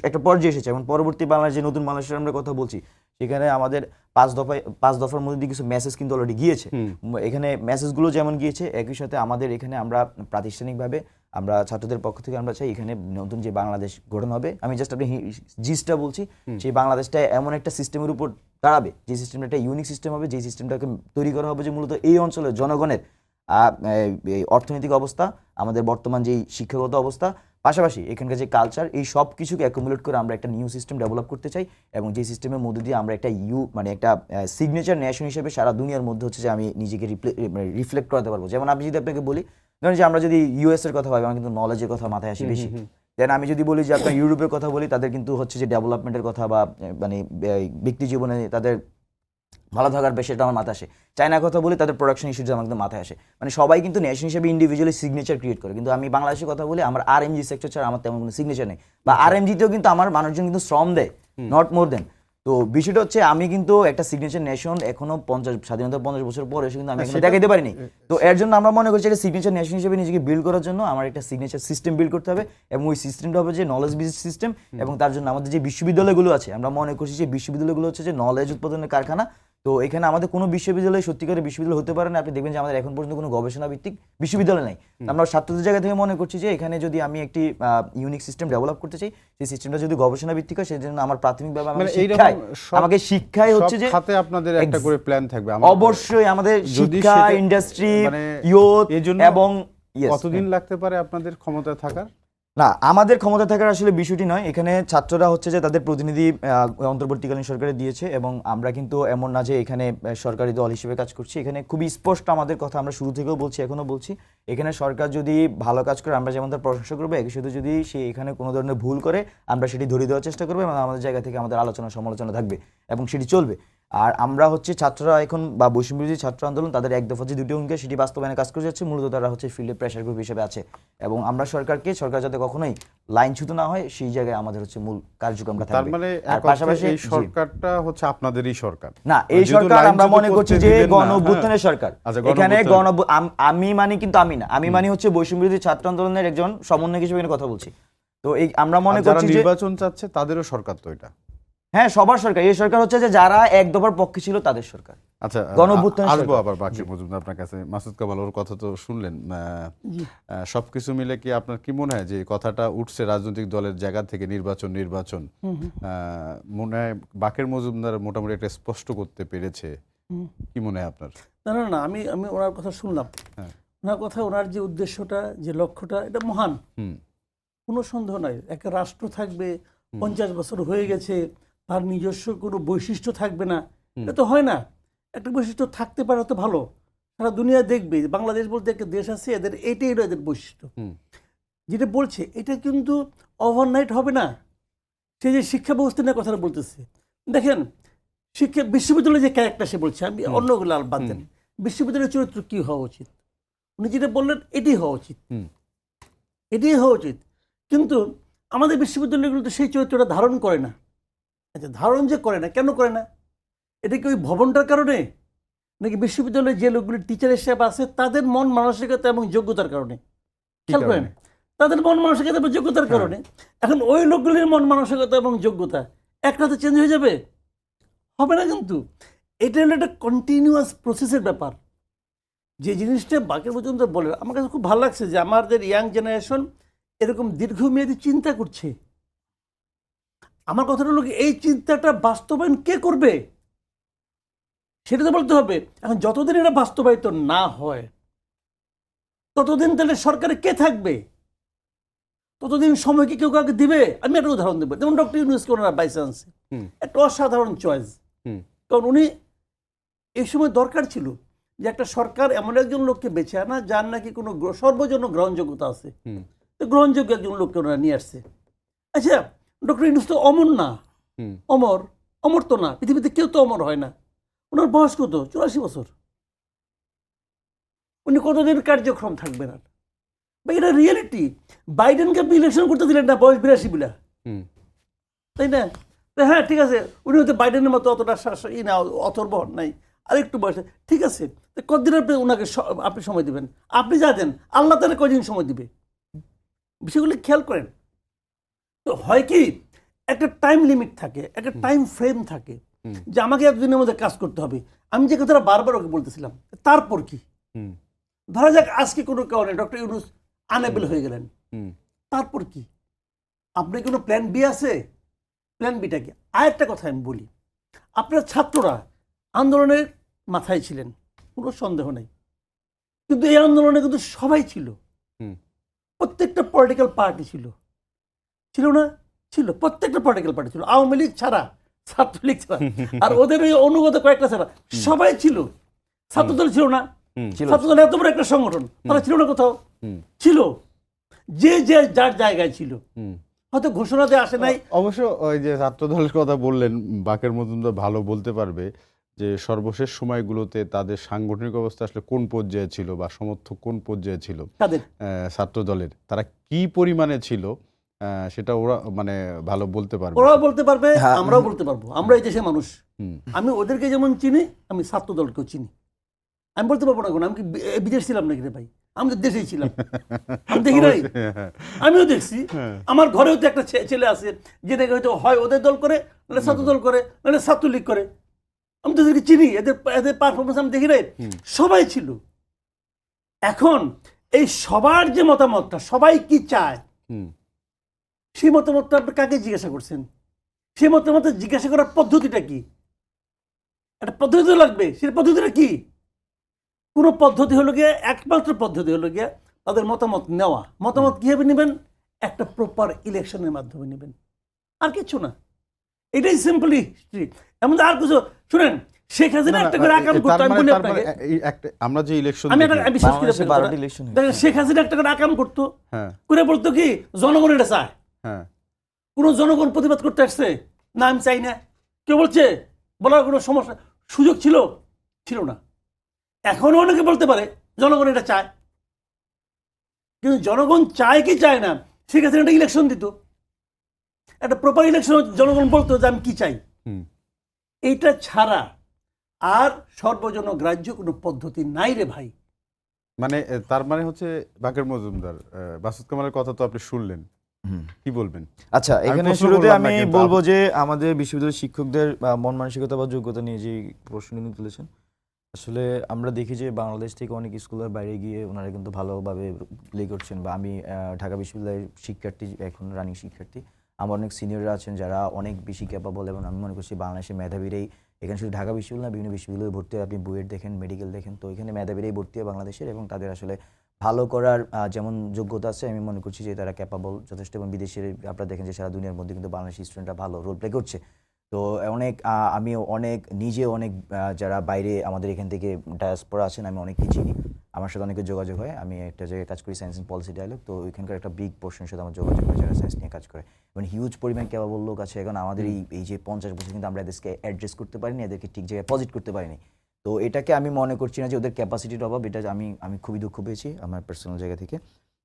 একটা পর্যায়ে এসেছে। এবং পরবর্তী বাংলাদেশ যে নতুন বাংলাদেশের আমরা কথা বলছি, সেখানে আমাদের 5 দফার মধ্যে দিয়ে কিছু মেসেজ কিন্তু অলরেডি গিয়েছে। এখানে মেসেজগুলো যেমন গিয়েছে, একই সাথে আমাদের এখানে আমরা প্রাতিষ্ঠানিকভাবে আমরা ছাত্রদের পক্ষ থেকে আমরা চাই এখানে নতুন যে বাংলাদেশ গঠন হবে, আমি জাস্ট আপনি জিসটা বলছি, সেই বাংলাদেশটা এমন একটা সিস্টেমের উপর দাঁড়াবে যে সিস্টেমটা একটা ইউনিক সিস্টেম হবে, যে সিস্টেমটাকে তৈরি করা হবে যে মূলত এই অঞ্চলের জনগণের অর্থনৈতিক অবস্থা, আমাদের বর্তমান যেই শিক্ষাগত অবস্থা, পাশাপাশি এখানকার যে কালচার, এই সব কিছুকে অ্যাকুমুলেট করে আমরা একটা নিউ সিস্টেম ডেভেলপ করতে চাই। এবং যে সিস্টেমের মধ্যে দিয়ে আমরা একটা মানে একটা সিগনেচার নেশন হিসেবে সারা দুনিয়ার মধ্যে হচ্ছে যে আমি নিজেকে রিফ্লেক্ট করাতে পারবো। যেমন আমি যদি আপনাকে বলি, ধরেন যে আমরা যদি ইউএস এর কথা ভাবি, আমার কিন্তু নলেজের কথা মাথায় আসে বেশি। দেন আমি যদি বলি যে আপনার ইউরোপের কথা বলি, তাদের কিন্তু হচ্ছে যে ডেভেলপমেন্টের কথা বা মানে ব্যক্তি জীবনে তাদের ভালো থাকার বিষয়টা আমার মাথায় আসে। চায়নার কথা বলি, তাদের প্রোডাকশন ইস্যুজ আমার কিন্তু মাথায় আসে। মানে সবাই কিন্তু নেশন হিসেবে ইন্ডিভিজুয়ালি সিগনেচার ক্রিয়েট করে, কিন্তু আমি বাংলাদেশের কথা বলি, আমার আরএমজি সেক্টর ছাড়া আমার তেমন কোনো সিগনেচার নেই, বা আরএমজিতেও কিন্তু আমার মানুষজন কিন্তু শ্রম দেয়, নট মোর দেন। তো বিষয়টা হচ্ছে আমি কিন্তু একটা সিগনেচার নেশন এখনো 50 স্বাধীনতা 50 বছর পরে এসে কিন্তু আমি এখনো দেখাইতে পারিনি। তো এর জন্য আমরা মনে করছি একটা সিগনেচার নেশন হিসেবে নিজেকে বিল্ড করার জন্য আমার একটা সিগনেচার সিস্টেম বিল্ড করতে হবে, এবং ওই সিস্টেমটা হবে যে নলেজ বেসড সিস্টেম। এবং তার জন্য আমাদের যে বিশ্ববিদ্যালয়গুলো আছে, আমরা মনে করছি যে বিশ্ববিদ্যালয়গুলো হচ্ছে যে নলেজ উৎপাদনের কারখানা। তো এখানে আমাদের কোনো বিশ্ববিদ্যালয় সত্যিকারের বিশ্ববিদ্যালয় হতে পারে না। আপনি দেখবেন যে আমাদের এখন পর্যন্ত কোনো গবেষণা ভিত্তিক বিশ্ববিদ্যালয় নাই। আমরা ছাত্রদের জায়গা থেকে মনে করছি যে এখানে যদি আমি একটি ইউনিক সিস্টেম ডেভেলপ করতে চাই, সেই সিস্টেমটা যদি গবেষণা ভিত্তিক হয়, সেই জন্য আমার প্রাথমিকভাবে আমাকে শিক্ষায় হচ্ছে যে খাতে আপনাদের একটা করে প্ল্যান থাকবে। অবশ্যই আমাদের যদি শিক্ষা, সেটা- ইন্ডাস্ট্রি, মানে ইয়ুথ এজন্য এবং কতদিন লাগতে পারে আপনাদের ক্ষমতা থাকার? না, আমাদের ক্ষমতা থাকার আসলে বিষয়টি নয়। এখানে ছাত্ররা হচ্ছে যে তাদের প্রতিনিধি অন্তর্বর্তীকালীন সরকারে দিয়েছে, এবং আমরা কিন্তু এমন না যে এখানে সরকারি দল হিসেবে কাজ করছি। এখানে খুবই স্পষ্ট আমাদের কথা আমরা শুরু থেকেও বলছি, এখনো বলছি, এখানে সরকার যদি ভালো কাজ করে আমরা যেমন তার প্রশংসা করবো, একই সাথে যদি সে এখানে কোনো ধরনের ভুল করে আমরা সেটি ধরিয়ে দেওয়ার চেষ্টা করবো, এবং আমাদের জায়গা থেকে আমাদের আলোচনা সমালোচনা থাকবে এবং সেটি চলবে। আর আমরা হচ্ছে ছাত্ররা এখন বা বৈষম্যবিরোধী ছাত্র আন্দোলন তাদের এক দফা যে দুটি অঙ্কে সেটি বাস্তবায়নে কাজ করে যাচ্ছে। মূলত তারা হচ্ছে ফিল্ডে প্রেশার গ্রুপ হিসেবে আছে, এবং আমরা সরকার যাতে কখনোই লাইন ছুতো না হয় সেই জায়গায় আমাদের হচ্ছে মূল কার্যক্রমটা তার থাকবে। মানে আর পাশাপাশি এই সরকারটা হচ্ছে আপনাদেরই সরকার না, এই যেহেতু সরকার লাইন আমরা ছুতো মনে করতে করছি যে দিবেন না, গণ অভ্যুত্থানের সরকার। আচ্ছা, এখানে গণঅভ্যুত্থান। আমি মানি, কিন্তু আমি না, আমি মানি হচ্ছে বৈষম্যবিরোধী ছাত্র আন্দোলনের একজন সমন্বয়ক হিসেবে এখানে কথা বলছি। তো এই আমরা মনে আর যারা করছি যে নির্বাচন চাচ্ছে তাদেরও সরকার তো এটা। হ্যাঁ, সবার সরকার। এই সরকার হচ্ছে যে যারা এক দফার পক্ষে ছিল তাদের সরকার। আচ্ছা, গণঅভ্যুত্থানের আসবো সরকার। আবার বাকির মজুমদার আপনার কাছে। মাসুদ কামাল, ওর কথা তো শুনলেন। সবকিছু মিলে কি আপনার কি মনে হয় যে এই কথাটা উঠছে রাজনৈতিক দলের জায়গা থেকে, নির্বাচন মনে হয় বাকের মজুমদার মোটামুটি একটা স্পষ্ট করতে পেরেছে? কি মনে হয় আপনার? না, আমি ওনার কথা শুনলাম। ওনার কথা, ওনার যে উদ্দেশ্যটা, যে লক্ষ্যটা, এটা মহান, কোনো সন্দেহ নাই। একটা রাষ্ট্র থাকবে, 50 বছর হয়ে গেছে, তার নিজস্ব কোনো বৈশিষ্ট্য থাকবে না, এটা তো হয় না। একটা বৈশিষ্ট্য থাকতে পারে তো ভালো, সারা দুনিয়া দেখবে বাংলাদেশ বলতে একটা দেশ আছে, এদের এইটাই হলো এদের বৈশিষ্ট্য। যেটা বলছে এটা কিন্তু ওভারনাইট হবে না। সে যে শিক্ষা ব্যবস্থা নিয়ে কথাটা বলতেছে, দেখেন বিশ্ববিদ্যালয়ের যে ক্যারেক্টার সে বলছে, আমি অন্যগুলো বাদ দেন, বিশ্ববিদ্যালয়ের চরিত্র কি হওয়া উচিত, উনি যেটা বললেন এটাই হওয়া উচিত, এটাই হওয়া উচিত। কিন্তু আমাদের বিশ্ববিদ্যালয়গুলো তো সেই চরিত্রটা ধারণ করে না। আচ্ছা, ধারণ যে করে না, কেন করে না? এটা কি ওই ভবনটার কারণে, নাকি বিশ্ববিদ্যালয়ে যে লোকগুলি টিচার হিসেবে আছে তাদের মন মানসিকতা এবং যোগ্যতার কারণে? খেয়াল করেন, তাদের মন মানসিকতা এবং যোগ্যতার কারণে। এখন ওই লোকগুলির মন মানসিকতা এবং যোগ্যতা এক রাতে চেঞ্জ হয়ে যাবে? হবে না। কিন্তু এটা হলো একটা কন্টিনিউয়াস প্রসেসের ব্যাপার। যে জিনিসটা বাকের পর্যন্ত বলে, আমার কাছে খুব ভালো লাগছে যে আমাদের ইয়াং জেনারেশন এরকম দীর্ঘমেয়াদী চিন্তা করছে। আমার কথাটা হলো এই চিন্তাটা বাস্তবায়ন কে করবে সেটা তো বলতে হবে। এখন যতদিন এটা বাস্তবায়িত না হয় ততদিন তাহলে সরকারে কে থাকবে, ততদিন সময় কি কেউ কাউকে দিবে? আমি একটা উদাহরণ দেবো, যেমন ডক্টর ইউনূসকে ওনারা বাই চান্স একটা অসাধারণ চয়েস, কারণ উনি এই সময় দরকার ছিল যে একটা সরকার এমন একজন লোককে বেছে আনা যার নাকি কোনো সর্বজন্য গ্রহণযোগ্যতা আছে। তো গ্রহণযোগ্য একজন লোককে ওনারা নিয়ে আসছে। আচ্ছা, ডক্টর ইউনূস তো অমর না, অমর তো না, পৃথিবীতে কেউ তো অমর হয় না। ওনার বয়স কত? 84 বছর। উনি কতদিন কার্যক্রম থাকবেন? আর এটা রিয়েলিটি। বাইডেনকে আপনি ইলেকশন করতে দিলেন না বয়স 82 বিলা, তাই না? হ্যাঁ, ঠিক আছে, উনি হয়তো বাইডেনের মতো অতটা না, অথর্ব নাই, আর একটু বয়স, ঠিক আছে। কতদিন আপনি ওনাকে আপনি সময় দিবেন? আপনি যা দেন, আল্লাহ তারা কয়দিন সময় দিবে? বিষয়গুলি খেয়াল করেন। তো হয় কি, একটা টাইম লিমিট থাকে, একটা টাইম ফ্রেম থাকে যে আমাকে এতদিনের মধ্যে কাজ করতে হবে। আমি যে কথাটা বারবার ওকে বলতেছিলাম, তারপর কি ধরা যাক আজকে কোনো কারণে ডক্টর ইউনূস আনএবল হয়ে গেলেন, তারপর কি? আপনার কোনো প্ল্যান বি আছে? প্ল্যান বিটা কি? আরেকটা কথা আমি বলি, আপনার ছাত্ররা আন্দোলনের মাথায় ছিলেন, কোনো সন্দেহ নেই, কিন্তু এই আন্দোলনে কিন্তু সবাই ছিল, প্রত্যেকটা পলিটিক্যাল পার্টি ছিল, ছিল না? ছিল, প্রত্যেকটা পলিটিক্যাল পার্টি ছিল, আওয়ামী লীগ ছাড়া, ছাত্রলীগ ছাড়া, আর ওদের ওই অনুগত কয়েকটা ছাড়া সবাই ছিল। ছাত্রদল ছিল না? ছাত্রদল এত বড় একটা সংগঠন, তারা ছিল না কোথাও? ছিল, যে যে যার জায়গায় ছিল, হয়তো ঘোষণা দিয়ে আসে নাই। অবশ্য ওই যে ছাত্রদলের কথা বললেন, বাকের মজুমদার ভালো বলতে পারবে যে সর্বশেষ সময়গুলোতে তাদের সাংগঠনিক অবস্থা আসলে কোন পর্যায়ে ছিল বা সমর্থক কোন পর্যায়ে ছিল তাদের ছাত্রদলের, তারা কি পরিমাণে ছিল সেটা ওরা মানে ভালো বলতে পারবে। ওরাও বলতে পারবে, হ্যাঁ। আমরাও বলতে পারবো, আমরা এই দেশের মানুষ। হুম। আমি ওদেরকে যেমন চিনি, আমি ছাত্র দলকেও চিনি। আমি বলতে পারবো না কোনো, আমি কি বিদেশ ছিলাম নাকি রে ভাই? আমি তো দেশেই ছিলাম, আমি দেখি নাই? আমিও দেখছি। আমার ঘরেও তো একটা ছেলে আছে যেটাকে হয়তো হয় ওদের দল করে, নাহলে ছাত্র দল করে, নাহলে ছাত্রলীগ করে। আমি তো এদেরকে চিনি, এদের এদের পারফরমেন্স আমি দেখি নাই। সবাই ছিল। এখন এই সবার যে মতামতটা, সবাই কি চায়, হুম। সেই মতামতটা আপনি কাকে জিজ্ঞাসা করছেন? সেই মতামত জিজ্ঞাসা করার পদ্ধতিটা কি? একটা পদ্ধতি তো লাগবে। সেই পদ্ধতিটা কি? কোনো পদ্ধতি হলো গিয়ে, একমাত্র পদ্ধতি হলো গিয়ে তাদের মতামত নেওয়া। মতামত কিভাবে নেবেন? একটা প্রপার ইলেকশনের মাধ্যমে নেবেন, আর কিছু না। এটাই সিম্পলি হিস্ট্রি। এমন আর কিছু শুনেন, শেখ হাসিনা একটা করে আকাম করতো, আমি বলি আপনাকে, আমরা যে ইলেকশন আমি একটা বিশ্বাস করি বাংলাদেশে 12টি আপনাকে, ইলেকশন দেখেন শেখ হাসিনা একটা করে আকাম করতো, হ্যাঁ করে বলতো কি জনগণ এটা চায়। হ্যাঁ কোনো জনগণ প্রতিবাদ করতে আসছে না, আমি চাই না, কেউ বলছে বলার কোনো সমস্যা সুযোগ ছিল? ছিল না। এখনো অনেকে বলতে পারে জনগণ এটা চায়, কিন্তু জনগণ চায় কি চায় না, ঠিক আছে একটা ইলেকশন দিত, একটা প্রপার ইলেকশন, জনগণ বলতো যে আমি কি চাই। হুম। এইটা ছাড়া আর সর্বজনগ্রাহ্য কোনো পদ্ধতি নাই রে ভাই। মানে তার মানে হচ্ছে বাকের মজুমদার, বাসুদ কামালের কথা তো আপনি শুনলেন, কি বলবেন? আচ্ছা, আমি এখানে প্রশ্ন শুরুতে করলাম আমি না, কিন্তু বলবো যে আমাদের বিশ্ববিদ্যালয়ের শিক্ষকদের মন মানসিকতা বা যোগ্যতা নিয়ে যে প্রশ্ন কিন্তু তুলেছেন, আসলে আমরা দেখি যে বাংলাদেশ থেকে অনেক স্কুলের বাইরে গিয়ে ওনারা কিন্তু ভালোভাবে প্লে করছেন। বা আমি ঢাকা বিশ্ববিদ্যালয়ের শিক্ষার্থী, এখন রানিং শিক্ষার্থী, আমার অনেক সিনিয়ররা আছেন যারা অনেক বেশি ক্যাপাবল, এবং আমি মনে করছি বাংলাদেশের মেধাবীরাই এখানে, শুধু ঢাকা বিশ্ববিদ্যালয়, বিভিন্ন বিশ্ববিদ্যালয়ে ভর্তি হয়, আপনি বুয়েট দেখেন, মেডিকেল দেখেন, তো এখানে মেধাবীরাই ভর্তি হয় বাংলাদেশের, এবং তাদের আসলে ভালো করার যেমন যোগ্যতা আছে, আমি মনে করছি যে তারা ক্যাপাবল যথেষ্ট। এবং বিদেশের আপনারা দেখেন যে সারা দুনিয়ার মধ্যে কিন্তু বাংলাদেশি স্টুডেন্টরা ভালো রোল প্লে করছে। তো অনেক আমি অনেক নিজে অনেক যারা বাইরে আমাদের এখান থেকে ডায়াসপোরা আছেন, আমি অনেককে চিনি, আমার সাথে অনেকের যোগাযোগ হয়। আমি একটা জায়গায় কাজ করি, সায়েন্স অ্যান্ড পলিসি ডায়ালগ, তো ওইখানকার একটা বিগ পোর্শনের সাথে আমার যোগাযোগ হয় যারা সায়েন্স নিয়ে কাজ করে, এবং হিউজ পরিমাণ ক্যাপাবল লোক আছে। এখন আমাদের এই যে 50 বছর কিন্তু আমরা এদেরকে অ্যাড্রেস করতে পারিনি, এদেরকে ঠিক জায়গায় পজিট করতে পারিনি। তো এটাকে আমি মনে করছি না যে ওদের ক্যাপাসিটির অভাব, এটা আমি খুবই দুঃখ পেয়েছি আমার পার্সোনাল জায়গা থেকে।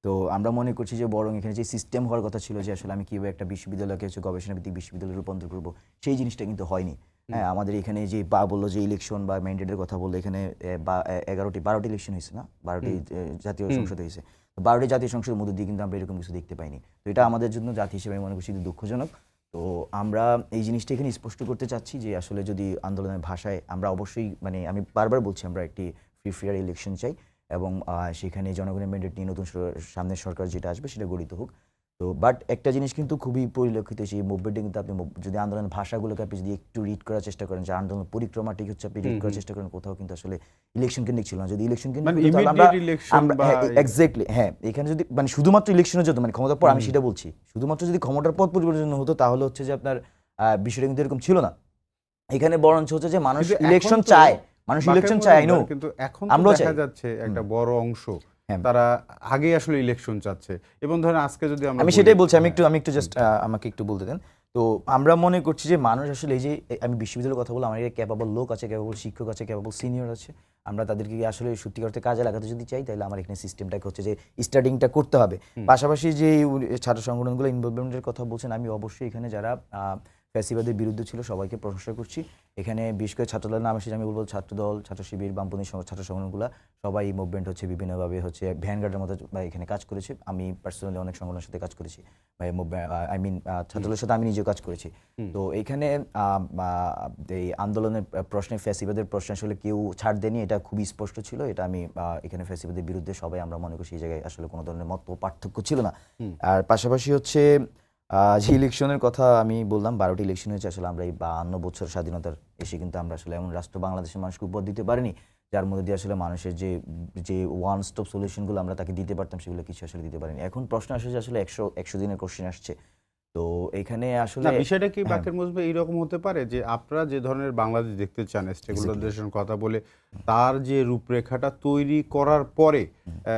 তো আমরা মনে করছি যে বরং এখানে যে সিস্টেম হওয়ার কথা ছিল, যে আসলে আমি কীভাবে একটা বিশ্ববিদ্যালয়কে হচ্ছে গবেষণা ভিত্তিক বিশ্ববিদ্যালয়ে রূপান্তর করবো, সেই জিনিসটা কিন্তু হয়নি। হ্যাঁ, আমাদের এখানে যে বললো যে ইলেকশন বা ম্যান্ডেটের কথা বললো, এখানে 12টি ইলেকশন হয়েছে না, 12টি জাতীয় সংসদ হয়েছে, 12টি জাতীয় সংসদের মধ্যে দিয়ে কিন্তু আমরা এরকম কিছু দেখতে পাইনি। তো এটা আমাদের জন্য জাতি হিসেবে আমি মনে করছি দুঃখজনক। তো আমরা এই জিনিসটা এখানে স্পষ্ট করতে চাচ্ছি যে আসলে যদি আন্দোলনের ভাষায় আমরা অবশ্যই, মানে আমি বারবার বলছি, আমরা একটি ফ্রি ফেয়ার ইলেকশন চাই, এবং সেখানে জনগণের ম্যান্ডেট নিয়ে নতুন সামনের সরকার যেটা আসবে সেটা গঠিত হোক। তো বাট একটা জিনিস কিন্তু খুবই পরিলক্ষিত, সেই মুভমেন্টে কিন্তু আপনি যদি আন্দোলনের ভাষাগুলোকে আপনি যদি একটু রিড করার চেষ্টা করেন, যে আন্দোলন পরিক্রমাটি হচ্ছে আপনি রিড করার চেষ্টা করেন, কোথাও কিন্তু আসলে ইলেকশন কেন্দ্রিক ছিল না। যদি ইলেকশন কেন্দ্রিক, এক্স্যাক্টলি, হ্যাঁ, এখানে যদি মানে শুধুমাত্র ইলেকশনের জন্য, মানে ক্ষমতার পর, আমি সেটা বলছি, শুধুমাত্র যদি ক্ষমতার পথ পরিবর্তন হতো, তাহলে হচ্ছে যে আপনার বিষয়টা কিন্তু এরকম ছিল না। এখানে বরঞ্চ হচ্ছে যে মানুষ ইলেকশন চায়, মানুষ ইলেকশন চায়, আই নো, কিন্তু এখন আমরাও দেখা চাই। যাচ্ছে একটা বড় অংশ হ্যাঁ। তারা আগে আসলে ইলেকশন চাচ্ছে। এবং ধরেন আজকে যদি আমি সেটাই বলছি, আমি একটু জাস্ট আমাকে একটু বলতে দেন। তো আমরা মনে করছি যে মানুষ আসলে, এই যে আমি বিশ্ববিদ্যালয়ের কথা বললাম, আমার ক্যাপাবল লোক আছে, ক্যাপাবল শিক্ষক আছে, ক্যাপাবল সিনিয়র আছে, আমরা তাদেরকে আসলে সত্যি করতে কাজে লাগাতে যদি চাই, তাহলে আমার এখানে সিস্টেমটাকে হচ্ছে যে স্টার্টিংটা করতে হবে। পাশাপাশি যে ছাত্র সংগঠনগুলো ইনভলভমেন্টের কথা বলছেন, আমি অবশ্যই এখানে যারা ফ্যাসিবাদের বিরুদ্ধে ছিল সবাইকে প্রশংসা করছি। এখানে বিশেষ করে ছাত্রদলের নাম এসে আমি বলবো, ছাত্রদল, ছাত্র শিবির, বামপন্থী ছাত্র সংগঠনগুলো সবাই মুভমেন্ট হচ্ছে বিভিন্নভাবে হচ্ছে ভ্যানগার্ডের মতো এখানে কাজ করেছে। আমি পার্সোনালি অনেক সংগঠনের সাথে কাজ করেছি, ছাত্রদলের সাথে আমি নিজেও কাজ করেছি। তো এখানে এই আন্দোলনের প্রশ্নে, ফ্যাসিবাদের প্রশ্নে আসলে কেউ ছাড় দেয়নি, এটা খুবই স্পষ্ট ছিল। এটা আমি এখানে ফ্যাসিবাদের বিরুদ্ধে সবাই আমরা মনে করছি, এই জায়গায় আসলে কোনো ধরনের মত পার্থক্য ছিল না। আর পাশাপাশি হচ্ছে যে ইলেকশনের কথা আমি বললাম, 12টি ইলেকশন হয়েছে। আসলে আমরা এই 52 বছর স্বাধীনতার এসে কিন্তু আমরা আসলে এমন রাষ্ট্র বাংলাদেশের মানুষকে উপহার দিতে পারিনি, যার মধ্যে দিয়ে আসলে মানুষের যে ওয়ান স্টপ সলিউশনগুলো আমরা তাকে দিতে পারতাম, সেগুলো কিছু আসলে দিতে পারিনি। এখন প্রশ্ন আসে যে আসলে 100 দিনের কোশ্চেন আসছে, তো এখানে আসলে বিষয়টা কি বাকের মজবে এইরকম হতে পারে যে আপনারা যে ধরনের বাংলাদেশ দেখতে চান, স্টেকহোল্ডারদের কথা বলে, তার যে রূপরেখাটা তৈরি করার পরে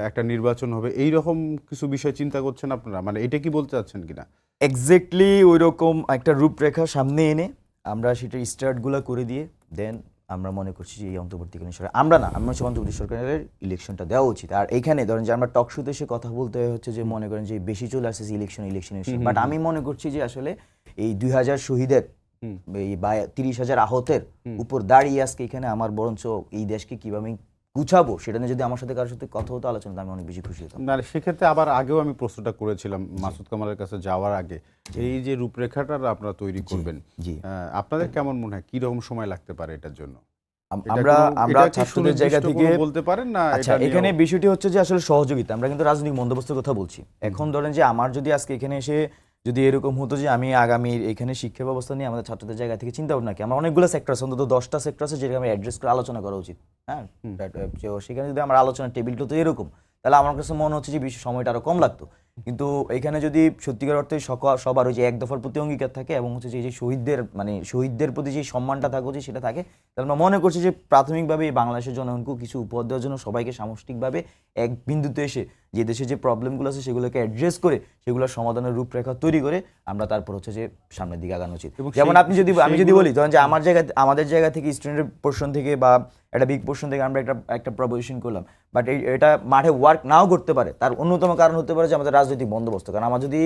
একটা নির্বাচন হবে, এই রকম কিছু বিষয় চিন্তা করছেন আপনারা? মানে এটা কি বলতে চাচ্ছেন কিনা? এক্স্যাক্টলি ওই রকম একটা রূপরেখা সামনে এনে আমরা সেটা স্টার্টগুলো করে দিয়ে দেন আমরা মনে করছি যে এই অন্তর্বর্তীকালীন সরকার, আমরা হচ্ছে অন্তর্বর্তী সরকারের ইলেকশনটা দেওয়া উচিত। আর এইখানে ধরেন যে আমরা টক শোতে এসে কথা বলতে হচ্ছে যে মনে করেন যে বেশি চলে আসছে ইলেকশন, বাট আমি মনে করছি যে আসলে এই 2000 শহীদের এই বা 30,000 আহতের উপর দাঁড়িয়ে আজকে এখানে আমার বরঞ্চ এই দেশকে কিভাবে গুছাবো সেটা নিয়ে যদি আমার সাথে কারোর সাথে কথা হতো, আলোচনা, আমি অনেক বেশি খুশি হতাম। না সেক্ষেত্রে আবার আগেও আমি প্রশ্নটা করেছিলাম মাসুদ কামালের কাছে যাওয়ার আগে, এই যে রূপরেখাটা আপনারা তৈরি করবেন, জি। আপনাদের কেমন মনে হয় কিরকম সময় লাগতে পারে এটার জন্য? আমরা ছাত্রদের জায়গা থেকে বলতে পারেন না? আচ্ছা, এখানে বিষয়টি হচ্ছে যে আসলে সহযোগিতা, আমরা কিন্তু রাজনৈতিক বন্দোবস্তের কথা বলছি। এখন ধরেন যে আমার যদি আজকে এখানে এসে যদি এরকম হতো যে আমি আগামী এখানে শিক্ষা ব্যবস্থা নিয়ে আমাদের ছাত্রদের জায়গা থেকে চিন্তা ভাবনা কি, আমার অনেকগুলো সেক্টর আছে, অন্তত 10টা সেক্টর আছে যেটা আমি অ্যাড্রেস করে আলোচনা করা উচিত। হ্যাঁ, সেখানে যদি আমার আলোচনার টেবিলটা তো এরকম, তাহলে আমার কাছে মনে হচ্ছে যে সময়টা আরো কম লাগতো। কিন্তু এখানে যদি সত্যিকার অর্থে সবার ওই যে এক দফার প্রতি অঙ্গীকার থাকে এবং হচ্ছে যে শহীদদের প্রতি যে সম্মানটা থাকা উচিত সেটা থাকে, তাহলে আমরা মনে করছি যে প্রাথমিকভাবে এই বাংলাদেশের জনগণকে কিছু উপহার দেওয়ার জন্য সবাইকে সামষ্টিকভাবে এক বিন্দুতে এসে যে দেশে যে প্রবলেমগুলো আছে সেগুলোকে অ্যাড্রেস করে সেগুলোর সমাধানের রূপরেখা তৈরি করে আমরা তারপর হচ্ছে যে সামনের দিকে আগানো উচিত। যেমন আমি যদি বলি ধরেন যে আমাদের জায়গা থেকে স্টুডেন্টের পোর্শন থেকে বা একটা বিগ পোর্শন থেকে আমরা একটা প্রপোজিশন করলাম, বাট এটা মাঠে ওয়ার্ক নাও করতে পারে, তার অন্যতম কারণ হতে পারে যে আমাদের রাজনৈতিক বন্দোবস্ত। কারণ আমার যদি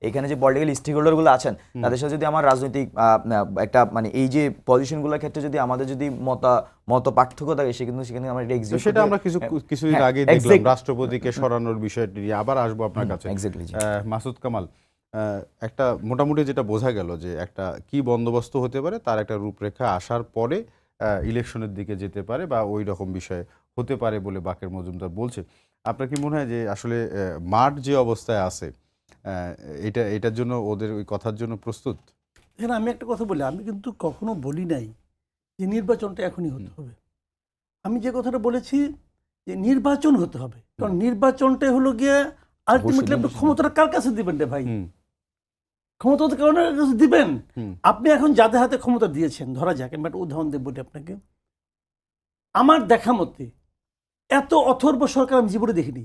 এখানে যে পলিটিক্যাল স্টেক হোল্ডারগুলো আছেন তাদের সাথে যদি আমার রাজনৈতিক একটা এই যে পজিশনগুলোর ক্ষেত্রে যদি আমাদের যদি মত পার্থক্য থাকে সেখানে আমরা এটা এক্সিকিউট, সেটা আমরা কিছুদিন আগে দেখলাম রাষ্ট্রপতিকে সরানোর বিষয়টি নিয়ে আবার আসবো আপনার কাছে। মাসুদ কামাল, একটা মোটামুটি যেটা বোঝা গেল যে একটা কি বন্দোবস্ত হতে পারে তার একটা রূপরেখা আসার পরে ইলেকশনের দিকে যেতে পারে বা ওই রকম বিষয় হতে পারে বলে বাকের মজুমদার বলছে। আপনার কি মনে হয় যে আসলে মাঠ যে অবস্থায় আছে এটার জন্য ওদের ওই কথার জন্য প্রস্তুত? এখানে আমি একটা কথা বলি, আমি কিন্তু কখনো বলি নাই যে নির্বাচনটা এখনই হতে হবে। আমি যে কথাটা বলেছি যে নির্বাচন হতে হবে, কারণ নির্বাচনটাই হলো গিয়ে আলটিমেটলি আপনি ক্ষমতাটা কার কাছে দিবেন রে ভাই? ক্ষমতা তো কারণের কাছে দিবেন। আপনি এখন যাদের হাতে ক্ষমতা দিয়েছেন, ধরা যাক আমি একটা উদাহরণ দেব আপনাকে, আমার দেখা মতে এত অথর্ব সরকার আমি জীবনে দেখিনি,